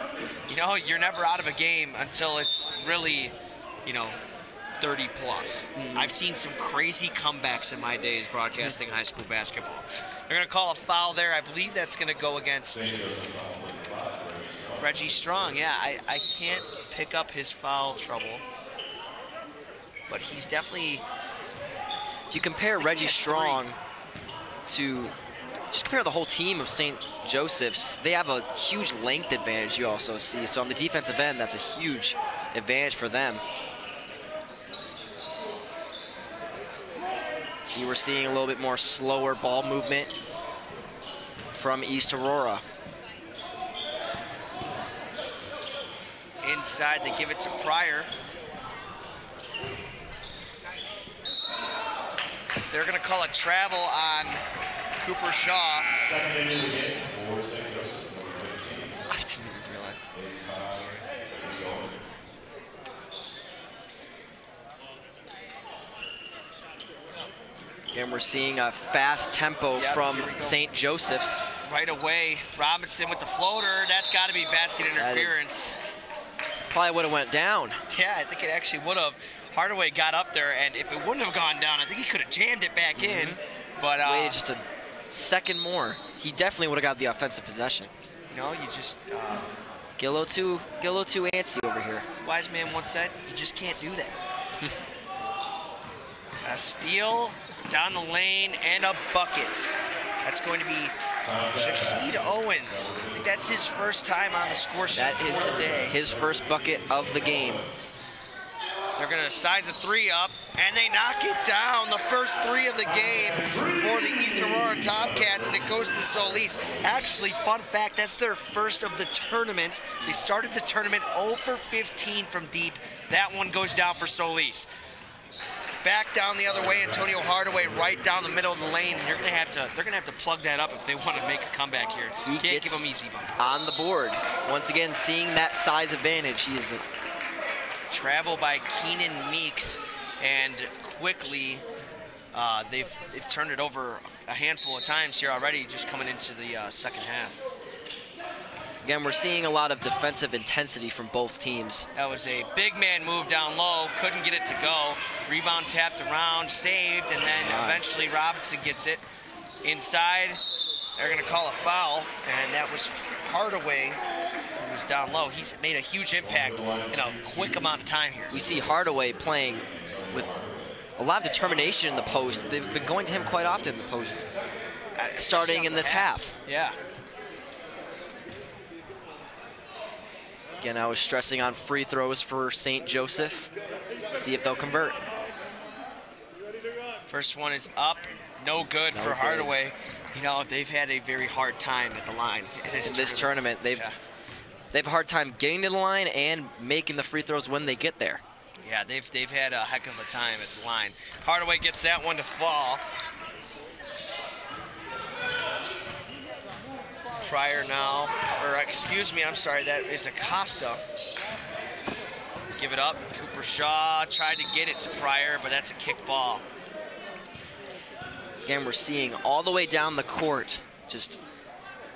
you know, you're never out of a game until it's really, you know, 30 plus. I've seen some crazy comebacks in my days broadcasting high school basketball. They're going to call a foul there. I believe that's going to go against Reggie Strong. Yeah, I can't pick up his foul trouble, but he's definitely... If you compare Reggie Strong to... Just compare the whole team of St. Joseph's, they have a huge length advantage you also see. So on the defensive end, that's a huge advantage for them. See, we're seeing a little bit more slower ball movement from East Aurora. Inside, they give it to Pryor. They're going to call a travel on Cooper Shaw. I didn't even realize. Again, we're seeing a fast tempo from St. Joseph's. Right away, Robinson with the floater. That's got to be basket interference. Probably would have went down. Yeah, I think it actually would have. Hardaway got up there, and if it wouldn't have gone down, I think he could have jammed it back in. But waited just a second more. He definitely would have got the offensive possession. No, you just... Get a little too antsy over here. As a wise man once said, you just can't do that. A steal down the lane and a bucket. That's going to be Shaquille Owens. I think that's his first time on the score sheet for the day. His first bucket of the game. They're going to size a three up, and they knock it down. The first three of the game for the East Aurora Tomcats, and it goes to Solis. Actually, fun fact, that's their first of the tournament. They started the tournament 0 for 15 from deep. That one goes down for Solis. Back down the other way, Antonio Hardaway right down the middle of the lane, and they're gonna have to plug that up if they want to make a comeback here. He can't give them easy buckets. On the board. Once again, seeing that size advantage. He is travel by Keenan Meeks, and quickly they've turned it over a handful of times here already, just coming into the second half. Again, we're seeing a lot of defensive intensity from both teams. That was a big man move down low, couldn't get it to go. Rebound tapped around, saved, and then eventually Robinson gets it inside. They're gonna call a foul, and that was Hardaway who was down low. He's made a huge impact in a quick amount of time here. We see Hardaway playing with a lot of determination in the post. They've been going to him quite often in the post, starting in this half. Yeah. Again, I was stressing on free throws for St. Joseph. See if they'll convert. First one is up, no good for Hardaway. You know, they've had a very hard time at the line in this tournament. They have a hard time getting to the line and making the free throws when they get there. Yeah, they've had a heck of a time at the line. Hardaway gets that one to fall. Pryor now, or excuse me, I'm sorry, that is Acosta. Give it up. Cooper Shaw tried to get it to Pryor, but that's a kick ball. Again, we're seeing all the way down the court, just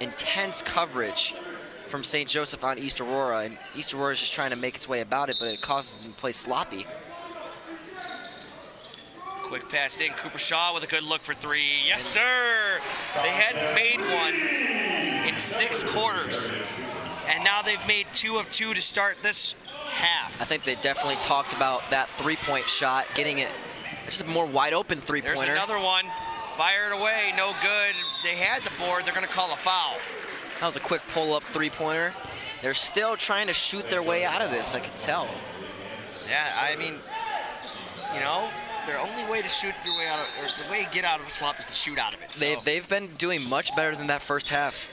intense coverage from St. Joseph on East Aurora, and East Aurora is just trying to make its way about it, but it causes them to play sloppy. Quick pass in, Cooper Shaw with a good look for three. Yes, sir! They hadn't made one in 6 quarters, and now they've made 2 of 2 to start this half. I think they definitely talked about that three-point shot, getting it just a more wide open three-pointer. There's another one, fired away, no good. They had the board, they're gonna call a foul. That was a quick pull-up three-pointer. They're still trying to shoot their way out of this, I can tell. Yeah, I mean, you know, their only way to shoot your way out of, or the way to get out of a slump is to shoot out of it. So. They've been doing much better than that first half.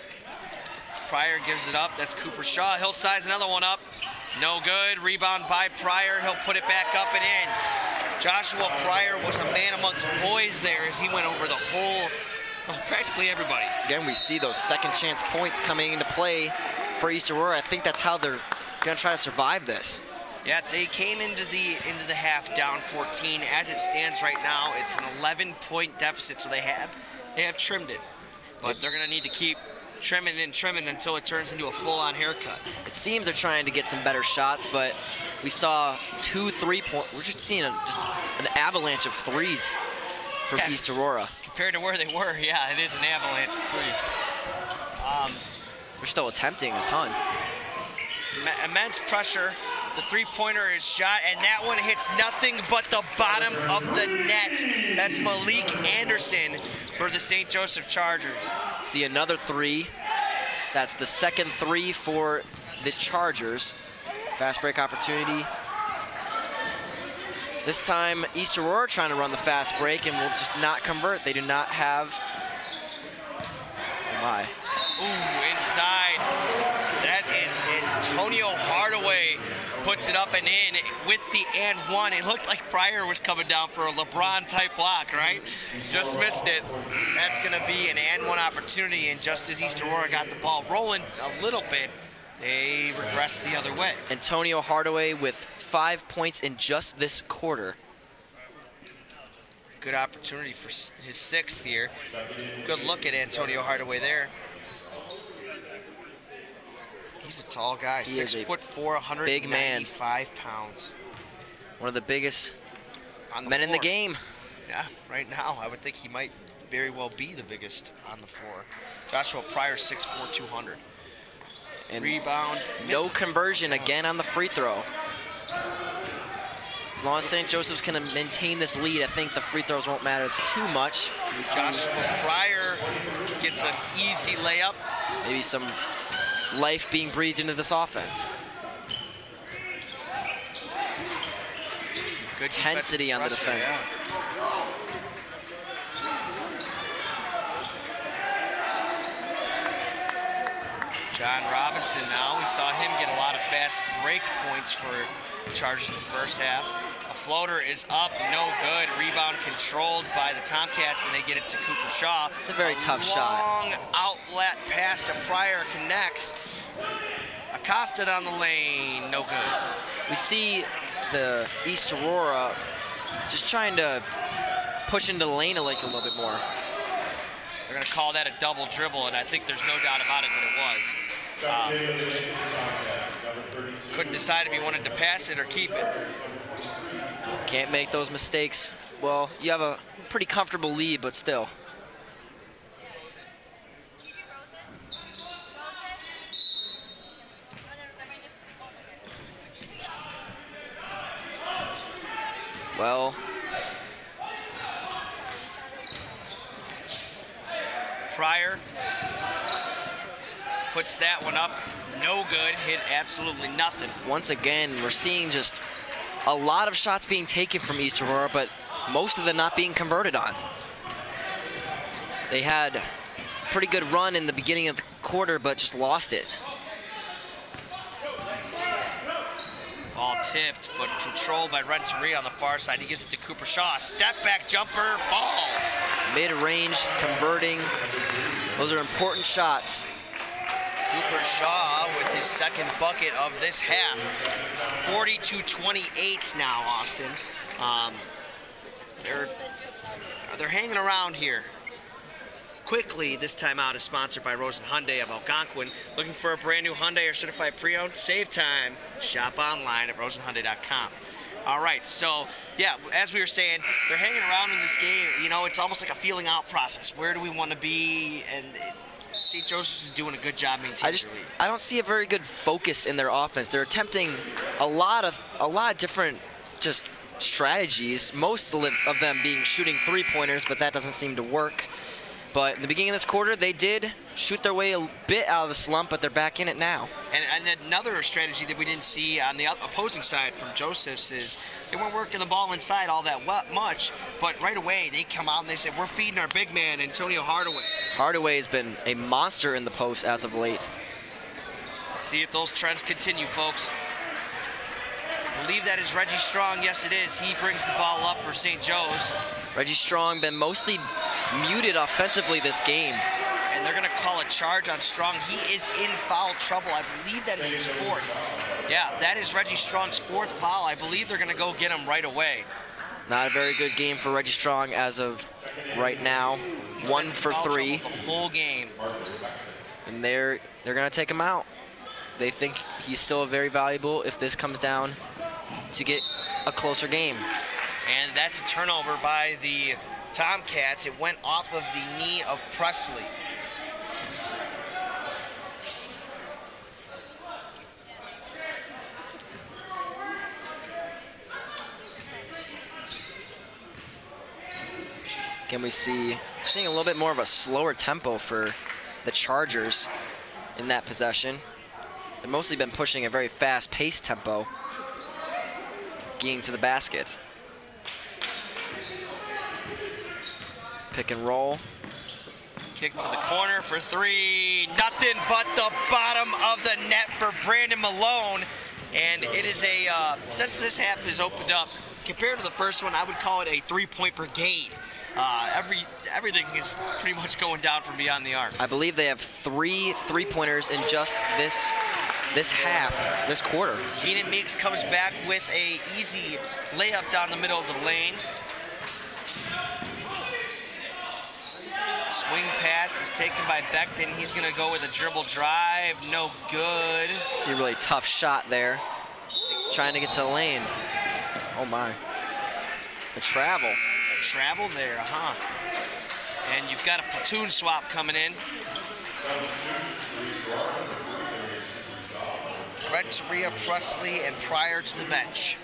Pryor gives it up, that's Cooper Shaw. He'll size another one up, no good. Rebound by Pryor, he'll put it back up and in. Joshua Pryor was a man amongst boys there as he went over the whole, practically everybody. Again, we see those second chance points coming into play for East Aurora. I think that's how they're gonna try to survive this. Yeah, they came into the half down 14. As it stands right now, it's an 11-point deficit, so they have trimmed it. But they're gonna need to keep trimming and trimming until it turns into a full-on haircut. It seems they're trying to get some better shots, but we saw 2 3-point. We're just seeing just an avalanche of threes from East Aurora. Compared to where they were, yeah, it is an avalanche of threes. They're still attempting a ton. Immense pressure. The three-pointer is shot, and that one hits nothing but the bottom of the net. That's Malik Anderson for the St. Joseph Chargers. See another three. That's the second three for the Chargers. Fast break opportunity. This time, East Aurora trying to run the fast break and will just not convert. They do not have. Oh my. Ooh, inside. That is Antonio Hardaway. Puts it up and in with the and one. It looked like Pryor was coming down for a LeBron-type block, right? Just missed it. That's going to be an and one opportunity, and just as East Aurora got the ball rolling a little bit, they regressed the other way. Antonio Hardaway with 5 points in just this quarter. Good opportunity for his 6th here. Good look at Antonio Hardaway there. He's a tall guy, 6'4", 195 pounds. One of the biggest men in the game. Yeah, right now, I would think he might very well be the biggest on the floor. Joshua Pryor, 6'4", 200. And rebound. No conversion again on the free throw. As long as St. Joseph's can maintain this lead, I think the free throws won't matter too much. Joshua Pryor gets an easy layup. Maybe some life being breathed into this offense. Good intensity on the defense. Yeah. John Robinson now. We saw him get a lot of fast break points for the Chargers in the first half. A floater is up, no good. Rebound controlled by the Tomcats, and they get it to Cooper Shaw. It's a very tough shot. Long outlet pass to Pryor connects. Acosta down the lane, no good. We see the East Aurora just trying to push into the lane a little bit more. They're going to call that a double dribble, and I think there's no doubt about it that it was. Couldn't decide if he wanted to pass it or keep it. Can't make those mistakes. Well, you have a pretty comfortable lead, but still. Well, Pryor puts that one up, no good, hit absolutely nothing. once again, we're seeing just a lot of shots being taken from East Aurora, but most of them not being converted on. They had a pretty good run in the beginning of the quarter, but just lost it. Ball tipped, but controlled by Renteria on the far side. He gives it to Cooper Shaw. Step back jumper, falls. Mid-range, converting. Those are important shots. Cooper Shaw with his second bucket of this half. 42-28 now, Austin. They're hanging around here. Quickly, this timeout is sponsored by Rosen Hyundai of Algonquin. Looking for a brand new Hyundai or certified pre-owned? Save time. Shop online at rosenhyundai.com. All right, so yeah, as we were saying, they're hanging around in this game. You know, it's almost like a feeling out process. Where do we want to be? And St. Joseph's is doing a good job maintaining their lead. I don't see a very good focus in their offense. They're attempting a lot of different just strategies. Most of them being shooting three-pointers, but that doesn't seem to work. But in the beginning of this quarter, they did shoot their way a bit out of the slump, but they're back in it now. And another strategy that we didn't see on the opposing side from Joseph's is they weren't working the ball inside all that much, but right away they come out and they say, we're feeding our big man, Antonio Hardaway. Hardaway has been a monster in the post as of late. Let's see if those trends continue, folks. I believe that is Reggie Strong. Yes, it is. He brings the ball up for St. Joe's. Reggie Strong been mostly muted offensively this game. And they're going to call a charge on Strong. He is in foul trouble. I believe that is his fourth. Yeah, that is Reggie Strong's fourth foul. I believe they're going to go get him right away. Not a very good game for Reggie Strong as of right now. He's 1 for 3. The whole game. And they're going to take him out. They think he's still very valuable if this comes down to get a closer game. And that's a turnover by the Tomcats. It went off of the knee of Presley. Can we see, we're seeing a little bit more of a slower tempo for the Chargers in that possession. They've mostly been pushing a very fast-paced tempo, getting to the basket. Pick and roll. Kick to the corner for 3. Nothing but the bottom of the net for Brandon Malone. And it is since this half is opened up, compared to the first one, I would call it a 3-point brigade. Everything is pretty much going down from beyond the arc. I believe they have 3 3-pointers in just this half, this quarter. Keenan Meeks comes back with a easy layup down the middle of the lane. Swing pass is taken by Becton. He's going to go with a dribble drive. No good. See a really tough shot there. Trying to get to the lane. Oh, my. The travel. A travel there, huh? And you've got a platoon swap coming in. Renteria, Presley, and Pryor to the bench.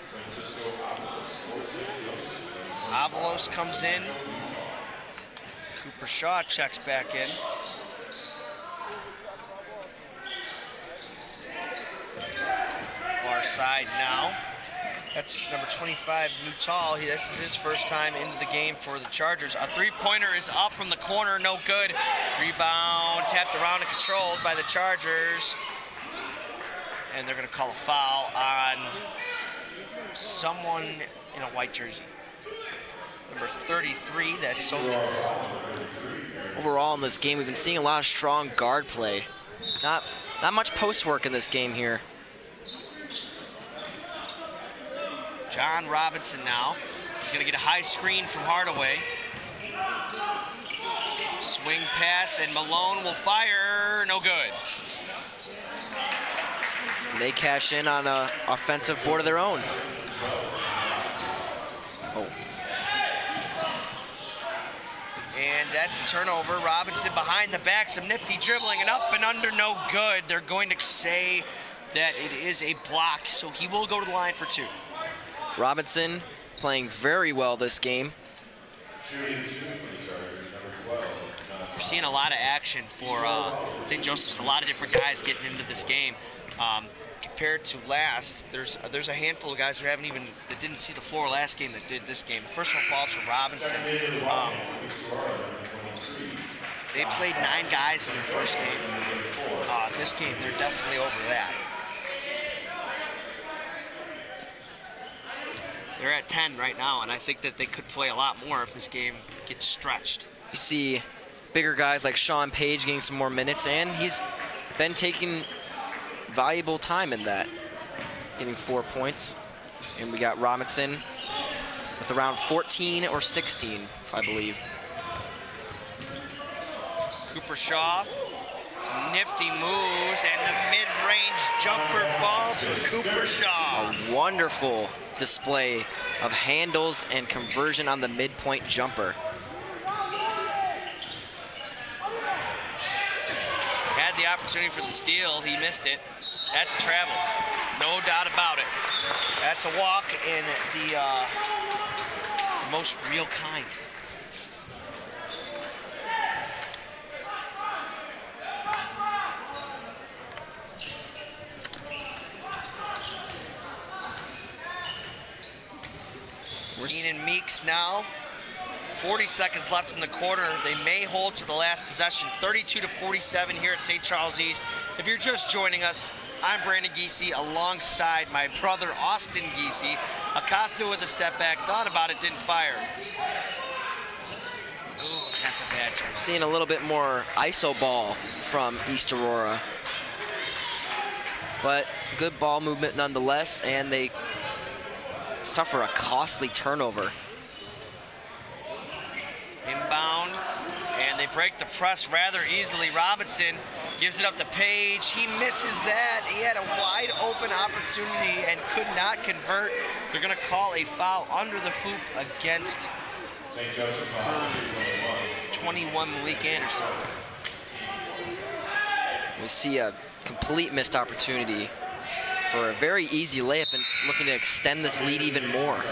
Avalos comes in. Cooper Shaw checks back in. Far side now. That's number 25, Nuttall. This is his first time into the game for the Chargers. A three-pointer is up from the corner, no good. Rebound tapped around and controlled by the Chargers. And they're going to call a foul on someone in a white jersey. Number 33, that's Solis. Overall in this game, we've been seeing a lot of strong guard play. Not much post work in this game here. John Robinson now. He's going to get a high screen from Hardaway. Swing pass, and Malone will fire. No good. They cash in on an offensive board of their own. Oh. And that's a turnover. Robinson behind the back, some nifty dribbling, and up and under, no good. They're going to say that it is a block, so he will go to the line for two. Robinson playing very well this game. We're seeing a lot of action for St. Joseph's. A lot of different guys getting into this game. Compared to last, there's a handful of guys who that didn't see the floor last game that did this game. The first one falls for Robinson. They played 9 guys in their first game. This game, they're definitely over that. They're at 10 right now, and I think that they could play a lot more if this game gets stretched. You see bigger guys like Sean Page getting some more minutes, and he's been taking valuable time in that, getting 4 points. And we got Robinson with around 14 or 16, I believe. Cooper Shaw, some nifty moves, and the mid-range jumper ball for Cooper Shaw. A wonderful display of handles and conversion on the midpoint jumper. Had the opportunity for the steal, he missed it. That's a travel, no doubt about it. That's a walk in the most real kind. Keenan Meeks now. 40 seconds left in the quarter. They may hold to the last possession. 32-47 here at St. Charles East. If you're just joining us, I'm Brandon Giese alongside my brother Austin Giese. Acosta with a step back, thought about it, didn't fire. Ooh, that's a bad turn. Seeing a little bit more ISO ball from East Aurora. But good ball movement nonetheless, and they suffer a costly turnover. Inbound, and they break the press rather easily. Robinson gives it up to Page. He misses that. He had a wide open opportunity and could not convert. They're going to call a foul under the hoop against 21 Malik Anderson. We see a complete missed opportunity for a very easy layup and looking to extend this lead even more.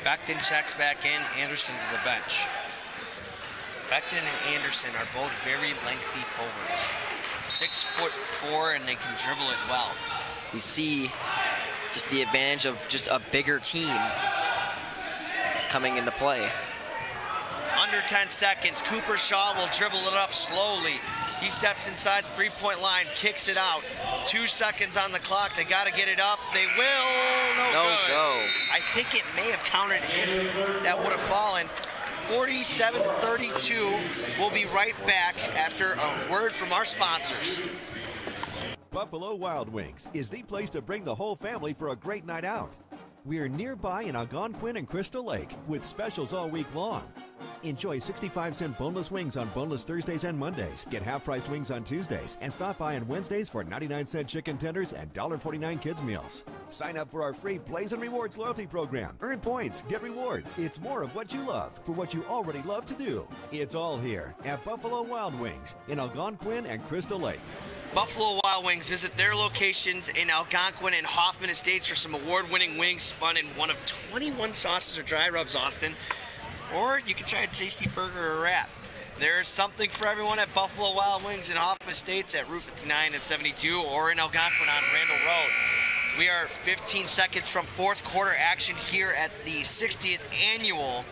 Becton checks back in, Anderson to the bench. Becton and Anderson are both very lengthy forwards. 6'4", and they can dribble it well. We see just the advantage of just a bigger team coming into play. Under 10 seconds, Cooper Shaw will dribble it up slowly. He steps inside the three-point line, kicks it out. 2 seconds on the clock. They got to get it up. They will. No good. Go. I think it may have counted if that would have fallen. 47-32. We'll be right back after a word from our sponsors. Buffalo Wild Wings is the place to bring the whole family for a great night out. We're nearby in Algonquin and Crystal Lake with specials all week long. Enjoy 65-cent boneless wings on boneless Thursdays and Mondays. Get half-priced wings on Tuesdays. And stop by on Wednesdays for 99-cent chicken tenders and $1.49 kids meals. Sign up for our free Plays and Rewards loyalty program. Earn points, get rewards. It's more of what you love for what you already love to do. It's all here at Buffalo Wild Wings in Algonquin and Crystal Lake. Buffalo Wild Wings, visit their locations in Algonquin and Hoffman Estates for some award-winning wings spun in one of 21 sauces or dry rubs, Austin. Or you can try a tasty burger or wrap. There's something for everyone at Buffalo Wild Wings in Hoffman Estates at Route 59 and 72, or in Algonquin on Randall Road. We are 15 seconds from fourth quarter action here at the 60th annual,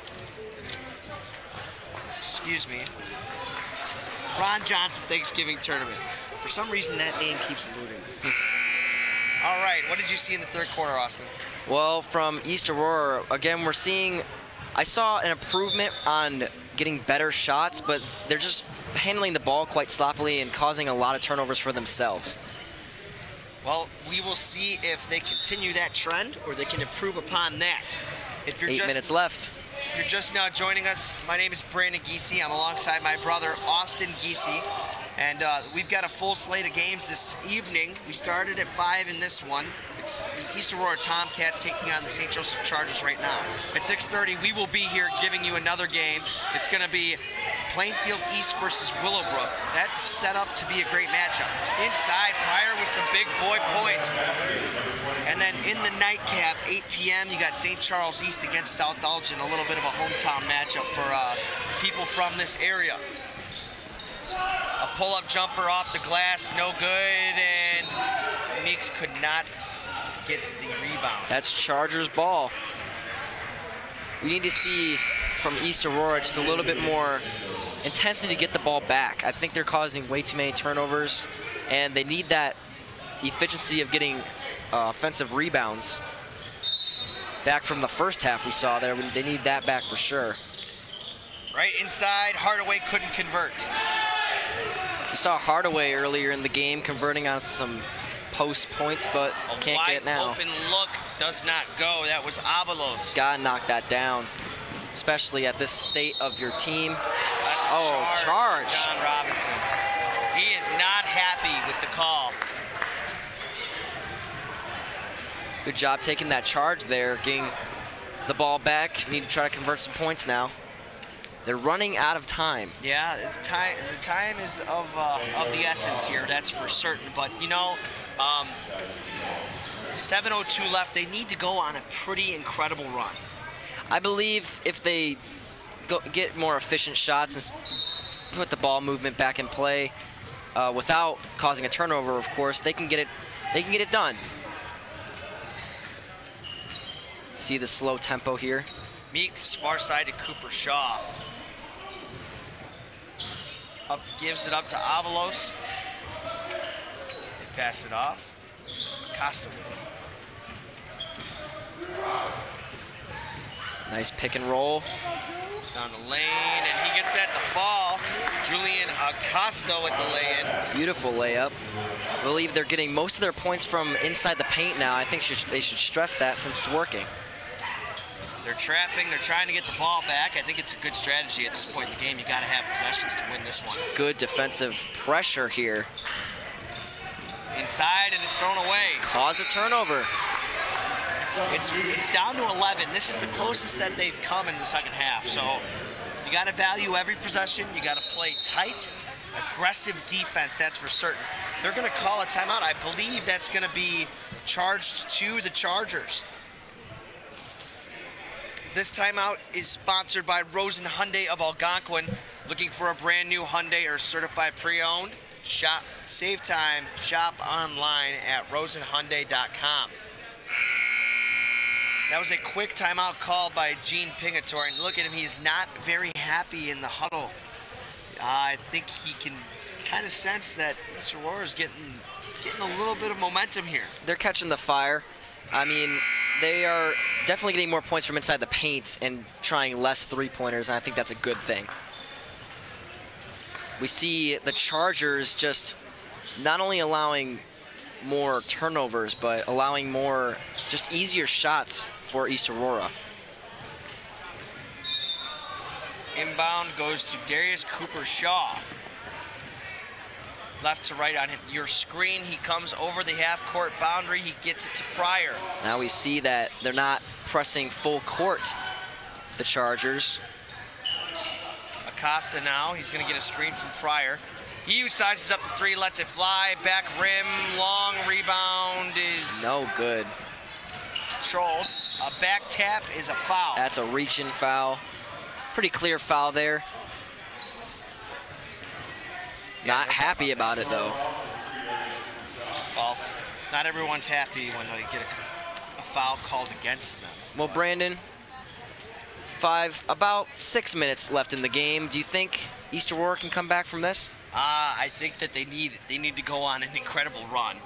Ron Johnson Thanksgiving Tournament. For some reason, that name keeps eluding me. All right, what did you see in the third quarter, Austin? Well, from East Aurora, again, I saw an improvement on getting better shots, but they're just handling the ball quite sloppily and causing a lot of turnovers for themselves. Well, we will see if they continue that trend or they can improve upon that. If you're 8 minutes left. If you're just now joining us, my name is Brandon Giese. I'm alongside my brother, Austin Giese. And we've got a full slate of games this evening. We started at 5 in this one. It's the East Aurora Tomcats taking on the St. Joseph Chargers right now. At 6:30, we will be here giving you another game. It's going to be Plainfield East versus Willowbrook. That's set up to be a great matchup. Inside, Pryor with some big boy points. And then in the nightcap, 8 p.m., you got St. Charles East against South Elgin, a little bit of a hometown matchup for people from this area. A pull-up jumper off the glass, no good, and Meeks could not get to the rebound. That's Chargers ball. We need to see from East Aurora just a little bit more intensity to get the ball back. I think they're causing way too many turnovers, and they need that efficiency of getting offensive rebounds back from the first half we saw there. They need that back for sure. Right inside, Hardaway couldn't convert. We saw Hardaway earlier in the game converting on some post points, but can't get it now. Open look does not go. That was Avalos. Gotta knock that down, especially at this state of your team. That's a charge. John Robinson. He is not happy with the call. Good job taking that charge there, getting the ball back. Need to try to convert some points now. They're running out of time. Yeah, the time is of the essence here, that's for certain. But, you know, 7:02 left. They need to go on a pretty incredible run. I believe if they get more efficient shots and put the ball movement back in play without causing a turnover, of course, they can get it done. See the slow tempo here. Meeks, far side to Cooper Shaw. Gives it up to Avalos. They pass it off. Costa with it. Nice pick and roll. Down the lane, and he gets that to fall. Julian Acosta with the lay-in. Beautiful layup. I believe they're getting most of their points from inside the paint now. I think they should stress that since it's working. They're trapping, they're trying to get the ball back. I think it's a good strategy at this point in the game. You gotta have possessions to win this one. Good defensive pressure here. Inside, and it's thrown away. Cause a turnover. It's down to 11. This is the closest that they've come in the second half. So you gotta value every possession. You gotta play tight, aggressive defense, that's for certain. They're gonna call a timeout. I believe that's gonna be charged to the Chargers. This timeout is sponsored by Rosen Hyundai of Algonquin. Looking for a brand new Hyundai or certified pre-owned? Shop, save time, shop online at rosenhyundai.com. That was a quick timeout called by Gene Pingatore, and look at him, he's not very happy in the huddle. I think he can kind of sense that East Aurora is getting a little bit of momentum here. They're catching the fire. I mean, they are definitely getting more points from inside the paint and trying less three-pointers, and I think that's a good thing. We see the Chargers just not only allowing more turnovers, but allowing more just easier shots for East Aurora. Inbound goes to Darius Cooper Shaw. Left to right on your screen. He comes over the half-court boundary. He gets it to Pryor. Now we see that they're not pressing full court, the Chargers. Acosta now. He's going to get a screen from Pryor. He sizes up the three, lets it fly, back rim, long rebound is no good. Controlled. A back tap is a foul. That's a reach-in foul. Pretty clear foul there. Not happy about it, though. Well, not everyone's happy when they get a foul called against them. Well, Brandon, about 6 minutes left in the game. Do you think East Aurora can come back from this? I think that they need to go on an incredible run.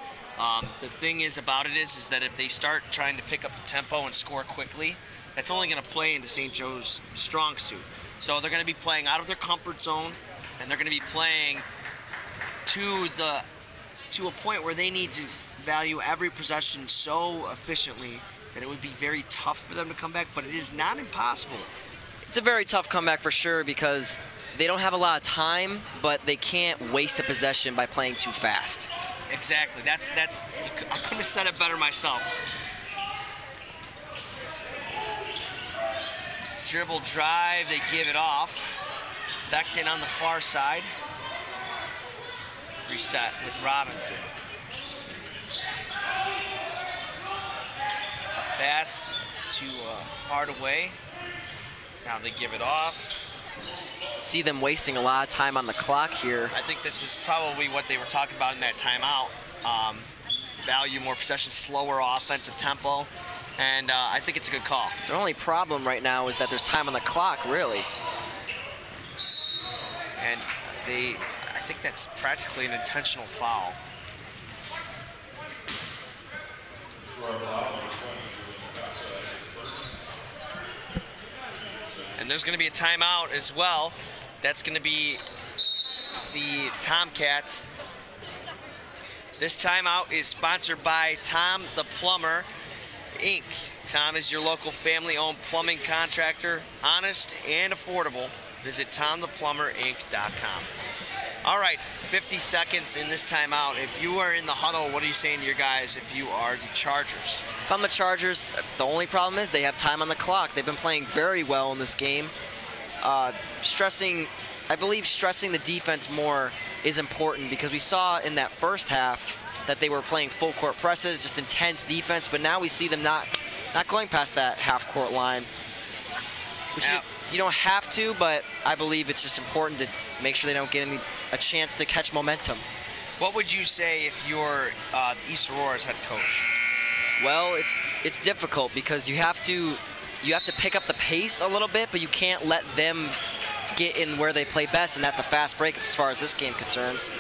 The thing is about it is that if they start trying to pick up the tempo and score quickly, that's only going to play into St. Joe's strong suit. So they're going to be playing out of their comfort zone, and they're going to be playing to a point where they need to value every possession so efficiently that it would be very tough for them to come back, but it is not impossible. It's a very tough comeback for sure because they don't have a lot of time, but they can't waste a possession by playing too fast. Exactly. That's. I couldn't have said it better myself. Dribble drive, they give it off. Beckton on the far side. Reset with Robinson. Pass to Hardaway. Now they give it off. See them wasting a lot of time on the clock here. I think this is probably what they were talking about in that timeout. Value more possession, slower offensive tempo, and I think it's a good call. The only problem right now is that there's time on the clock, really. And I think that's practically an intentional foul. And there's going to be a timeout as well. That's going to be the Tomcats. This timeout is sponsored by Tom the Plumber, Inc. Tom is your local family-owned plumbing contractor, honest and affordable. Visit TomThePlumberInc.com. All right, 50 seconds in this timeout. If you are in the huddle, what are you saying to your guys if you are the Chargers? If I'm the Chargers, the only problem is they have time on the clock. They've been playing very well in this game. I believe stressing the defense more is important because we saw in that first half that they were playing full court presses, just intense defense, but now we see them not going past that half court line. Which you don't have to, but I believe it's just important to make sure they don't get a chance to catch momentum. What would you say if you're East Aurora's head coach? Well, it's difficult because you have to pick up the pace a little bit, but you can't let them get in where they play best, and that's the fast break as far as this game concerns.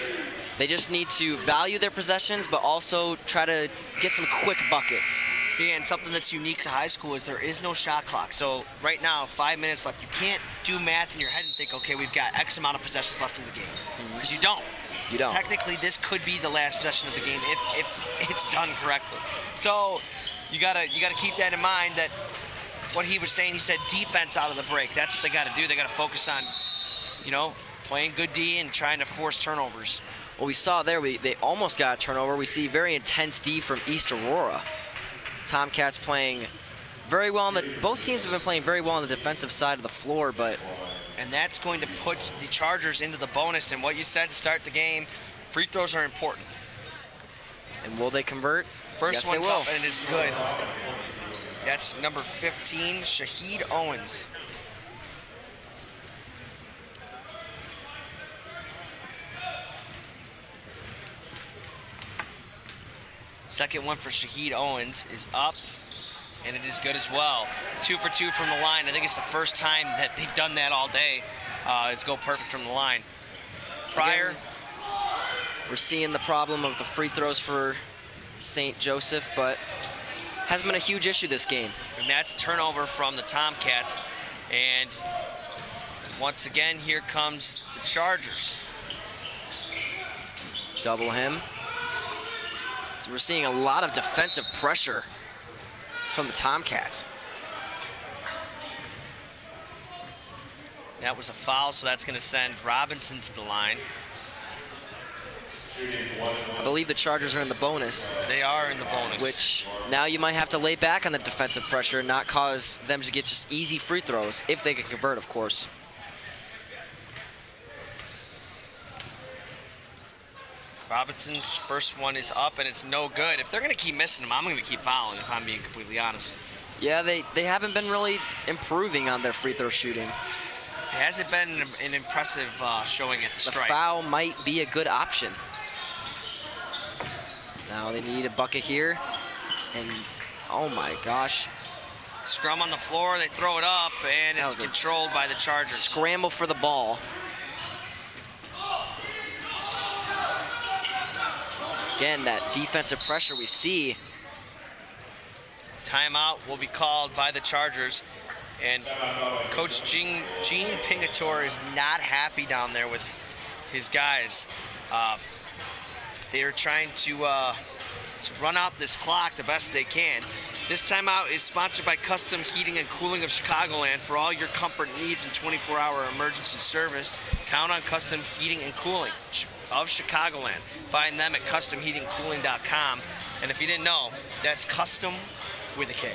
They just need to value their possessions, but also try to get some quick buckets. See, and something that's unique to high school is there is no shot clock. So right now, 5 minutes left. You can't do math in your head and think, okay, we've got X amount of possessions left in the game. Because you don't. You don't. Technically, this could be the last possession of the game if it's done correctly. So you gotta keep that in mind. That what he was saying, he said defense out of the break. That's what they got to do. They got to focus on, playing good D and trying to force turnovers. Well, we saw there, they almost got a turnover. We see very intense D from East Aurora. Tomcats playing very well. Both teams have been playing very well on the defensive side of the floor, but... And that's going to put the Chargers into the bonus. And what you said to start the game, free throws are important. And will they convert? First yes, one's they will. up, and it is good. That's number 15, Shaheed Owens. Second one for Shaheed Owens is up, and it is good as well. 2 for 2 from the line. I think it's the first time that they've done that all day, is go perfect from the line. Prior. Again, we're seeing the problem of the free throws for St. Joseph, but hasn't been a huge issue this game. And that's a turnover from the Tomcats. And once again, here comes the Chargers. Double him. So we're seeing a lot of defensive pressure from the Tomcats. That was a foul, so that's going to send Robinson to the line. I believe the Chargers are in the bonus. They are in the bonus. Which now you might have to lay back on the defensive pressure and not cause them to get just easy free throws, if they can convert, of course. Robinson's first one is up, and it's no good. If they're going to keep missing them, I'm going to keep fouling, if I'm being completely honest. Yeah, they haven't been really improving on their free throw shooting. It hasn't been an impressive showing at the strike. The foul might be a good option. Now they need a bucket here. And, oh my gosh. Scrum on the floor, they throw it up, and it's controlled by the Chargers. Scramble for the ball. Again, that defensive pressure we see. Timeout will be called by the Chargers. And Coach Gene Pingatore is not happy down there with his guys. They are trying to run out this clock the best they can. This timeout is sponsored by Custom Heating and Cooling of Chicagoland. For all your comfort needs and 24-hour emergency service, count on Custom Heating and Cooling of Chicagoland. Find them at customheatingcooling.com. And if you didn't know, that's custom with a K.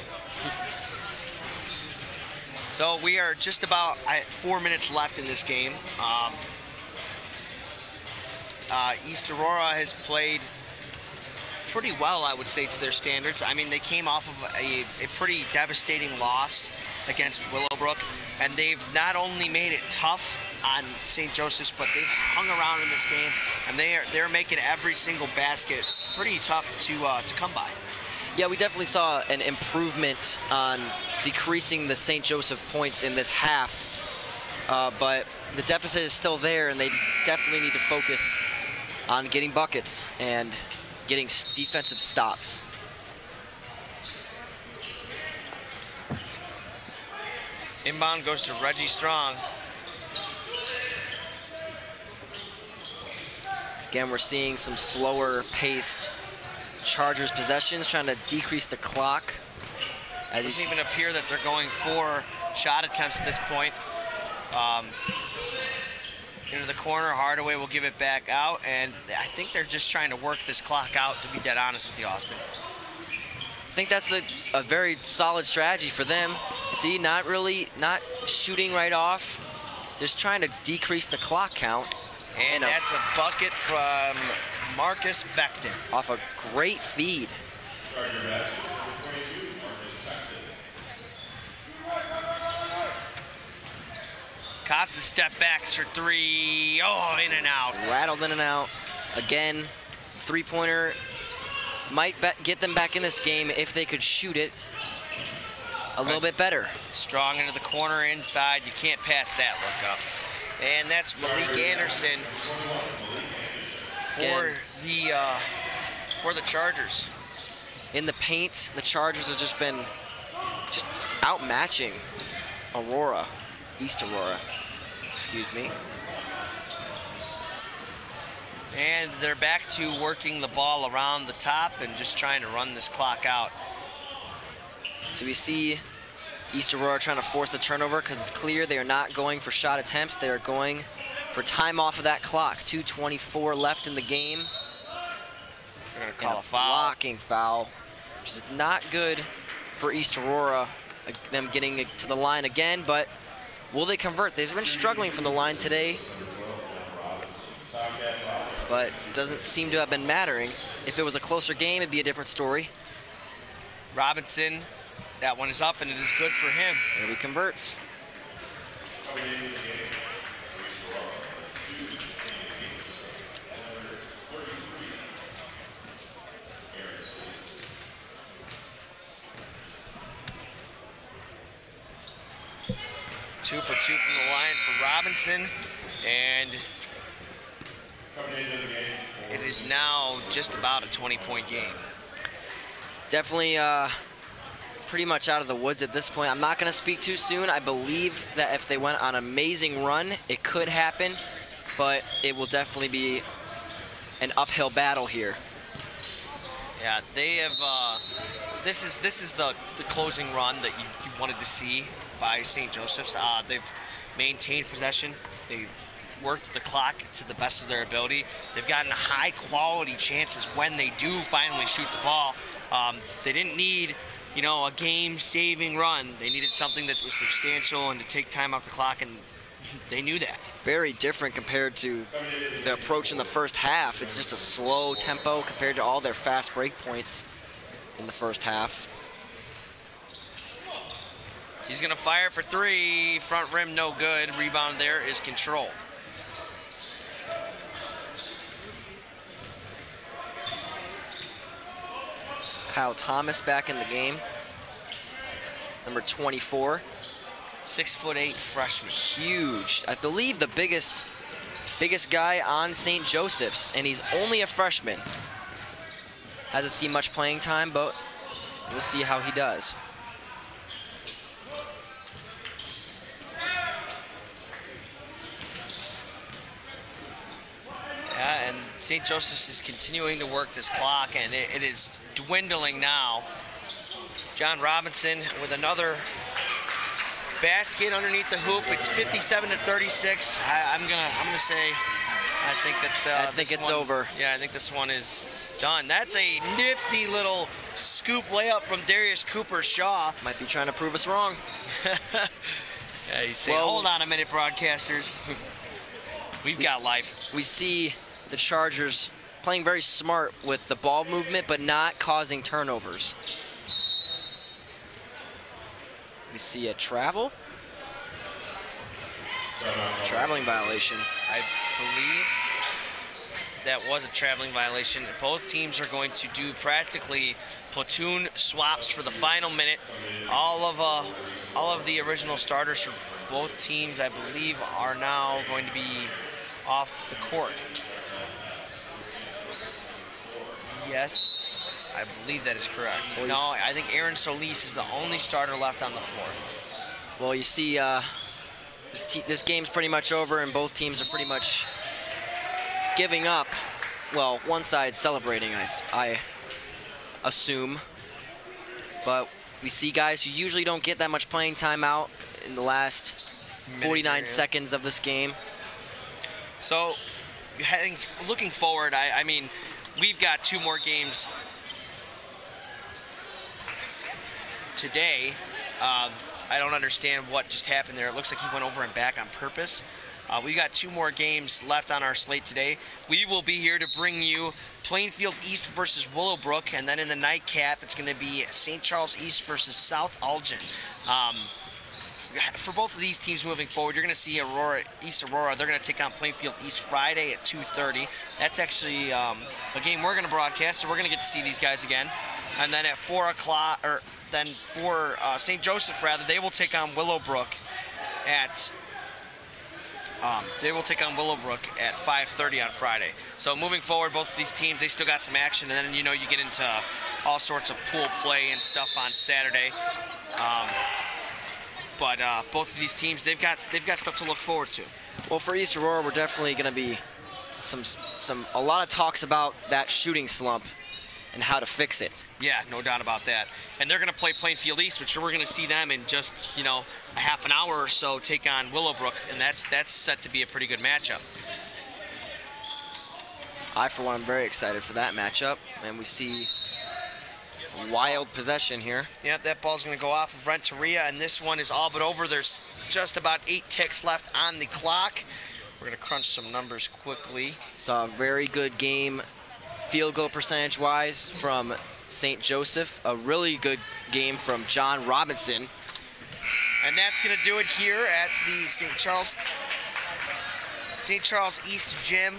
So we are just about at 4 minutes left in this game. East Aurora has played pretty well, I would say, to their standards. I mean, they came off of a pretty devastating loss against Willowbrook, and they've not only made it tough on St. Joseph's, but they've hung around in this game, and they're making every single basket pretty tough to come by. Yeah, we definitely saw an improvement on decreasing the St. Joseph points in this half, but the deficit is still there, and they definitely need to focus on getting buckets and getting defensive stops. Inbound goes to Reggie Strong. Again, we're seeing some slower paced Chargers possessions, trying to decrease the clock. It doesn't even appear that they're going for shot attempts at this point. Into the corner, Hardaway will give it back out, and I think they're just trying to work this clock out, to be dead honest with you, Austin. I think that's a very solid strategy for them. See, not shooting right off, just trying to decrease the clock count. And that's a bucket from Marcus Becton. Off a great feed. Costa step backs for three. Oh, in and out. Rattled in and out. Again, three-pointer might get them back in this game if they could shoot it a little bit better. Strong into the corner inside. You can't pass that look up. And that's Malik Anderson for the Chargers. In the paint, the Chargers have just been outmatching Aurora. East Aurora, excuse me. And they're back to working the ball around the top and just trying to run this clock out. So we see East Aurora trying to force the turnover because it's clear they are not going for shot attempts. They are going for time off of that clock. 2:24 left in the game. They're going to call a foul. Blocking foul, which is not good for East Aurora. Them getting to the line again, but will they convert? They've been struggling from the line today, but it doesn't seem to have been mattering. If it was a closer game, it'd be a different story. Robinson, that one is up, and it is good for him. There he converts. Two for two from the line for Robinson, and it is now just about a 20-point game. Definitely pretty much out of the woods at this point. I'm not going to speak too soon. I believe that if they went on an amazing run, it could happen, but it will definitely be an uphill battle here. Yeah, they have. This is the closing run that you wanted to see by St. Joseph's. They've maintained possession. They've worked the clock to the best of their ability. They've gotten high-quality chances when they do finally shoot the ball. They didn't need, a game-saving run. They needed something that was substantial and to take time off the clock, and they knew that. Very different compared to the approach in the first half. It's just a slow tempo compared to all their fast break points in the first half. He's going to fire for three. Front rim, no good. Rebound there is Control. Kyle Thomas back in the game. Number 24. 6'8" freshman. Huge. I believe the biggest guy on St. Joseph's, and he's only a freshman. Hasn't seen much playing time, but we'll see how he does. Yeah, and St. Joseph's is continuing to work this clock, and it is dwindling now. John Robinson with another basket underneath the hoop. It's 57-36. I'm gonna say I think that I think it's over. Yeah, I think this one is done. That's a nifty little scoop layup from Darius Cooper-Shaw. Might be trying to prove us wrong. Yeah, you say, Well, hold on a minute, broadcasters. We've got life. We see the Chargers playing very smart with the ball movement, but not causing turnovers. We see a traveling violation. I believe that was a traveling violation. Both teams are going to do practically platoon swaps for the final minute. All of the original starters for both teams, I believe, are now going to be off the court. Yes, I believe that is correct. Well, no, I think Aaron Solis is the only starter left on the floor. Well, you see, this game's pretty much over, and both teams are pretty much giving up. Well, one side's celebrating, I assume. But we see guys who usually don't get that much playing time out in the last 49 seconds of this game. So, looking forward, I mean, we've got two more games today. I don't understand what just happened there. It looks like he went over and back on purpose. We got two more games left on our slate today. We will be here to bring you Plainfield East versus Willowbrook, and then in the nightcap, it's going to be St. Charles East versus South Elgin. For both of these teams moving forward, you're going to see East Aurora. They're going to take on Plainfield East Friday at 2:30. That's actually a game we're going to broadcast, so we're going to get to see these guys again. And then at 4 o'clock, or then for St. Joseph, rather, they will take on Willowbrook at 5:30 on Friday. So moving forward, both of these teams, they still got some action, and then you get into all sorts of pool play and stuff on Saturday. But both of these teams, they've got stuff to look forward to. Well, for East Aurora, we're definitely going to be a lot of talks about that shooting slump and how to fix it. Yeah, no doubt about that. And they're going to play Plainfield East, which we're going to see them in just a half an hour or so take on Willowbrook, and that's set to be a pretty good matchup. I, for one, am very excited for that matchup, and we see wild possession here. Yep, that ball's going to go off of Renteria, and this one is all but over. There's just about 8 ticks left on the clock. We're going to crunch some numbers quickly. Saw a very good game field goal percentage-wise from St. Joseph. A really good game from John Robinson. And that's going to do it here at the St. Charles East Gym.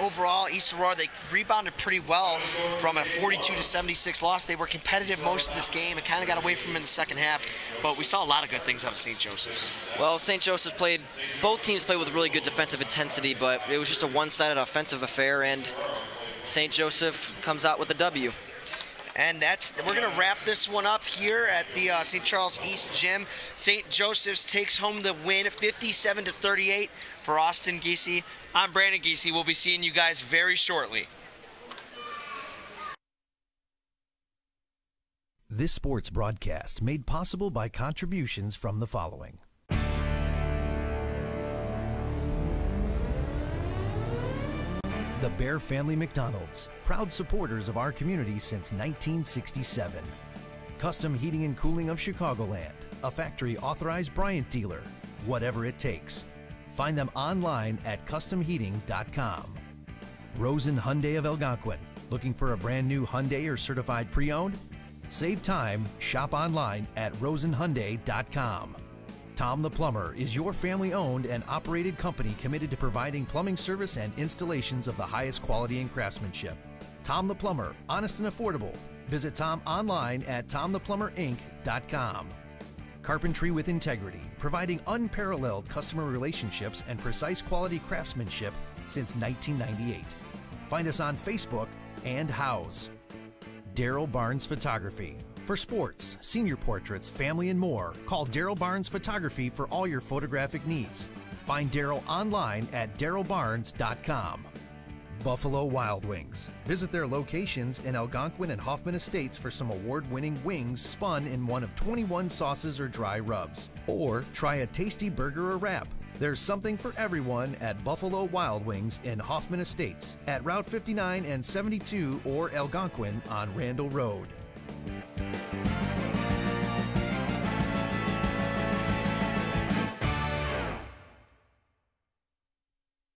Overall, East Aurora, they rebounded pretty well from a 42-76 loss. They were competitive most of this game and kind of got away from them in the second half, but we saw a lot of good things out of St. Joseph's. Well, St. Joseph's both teams played with really good defensive intensity, but it was just a one-sided offensive affair, and St. Joseph comes out with a W. And we're going to wrap this one up here at the St. Charles East Gym. St. Joseph's takes home the win, 57-38 for Austin Giese. I'm Brandon Giese. We'll be seeing you guys very shortly. This sports broadcast made possible by contributions from the following. The Bear Family McDonald's, proud supporters of our community since 1967. Custom Heating and Cooling of Chicagoland, a factory authorized Bryant dealer. whatever it takes. Find them online at customheating.com. Rosen Hyundai of Algonquin. Looking for a brand new Hyundai or certified pre-owned? Save time, shop online at rosenhyundai.com. Tom the Plumber is your family-owned and operated company committed to providing plumbing service and installations of the highest quality and craftsmanship. Tom the Plumber, honest and affordable. Visit Tom online at tomtheplumberinc.com. Carpentry with integrity, providing unparalleled customer relationships and precise quality craftsmanship since 1998. Find us on Facebook and House. Daryl Barnes Photography. For sports, senior portraits, family, and more, call Daryl Barnes Photography for all your photographic needs. Find Daryl online at darylbarnes.com. Buffalo Wild Wings. Visit their locations in Algonquin and Hoffman Estates for some award-winning wings spun in one of 21 sauces or dry rubs. Or try a tasty burger or wrap. There's something for everyone at Buffalo Wild Wings in Hoffman Estates at Route 59 and 72 or Algonquin on Randall Road.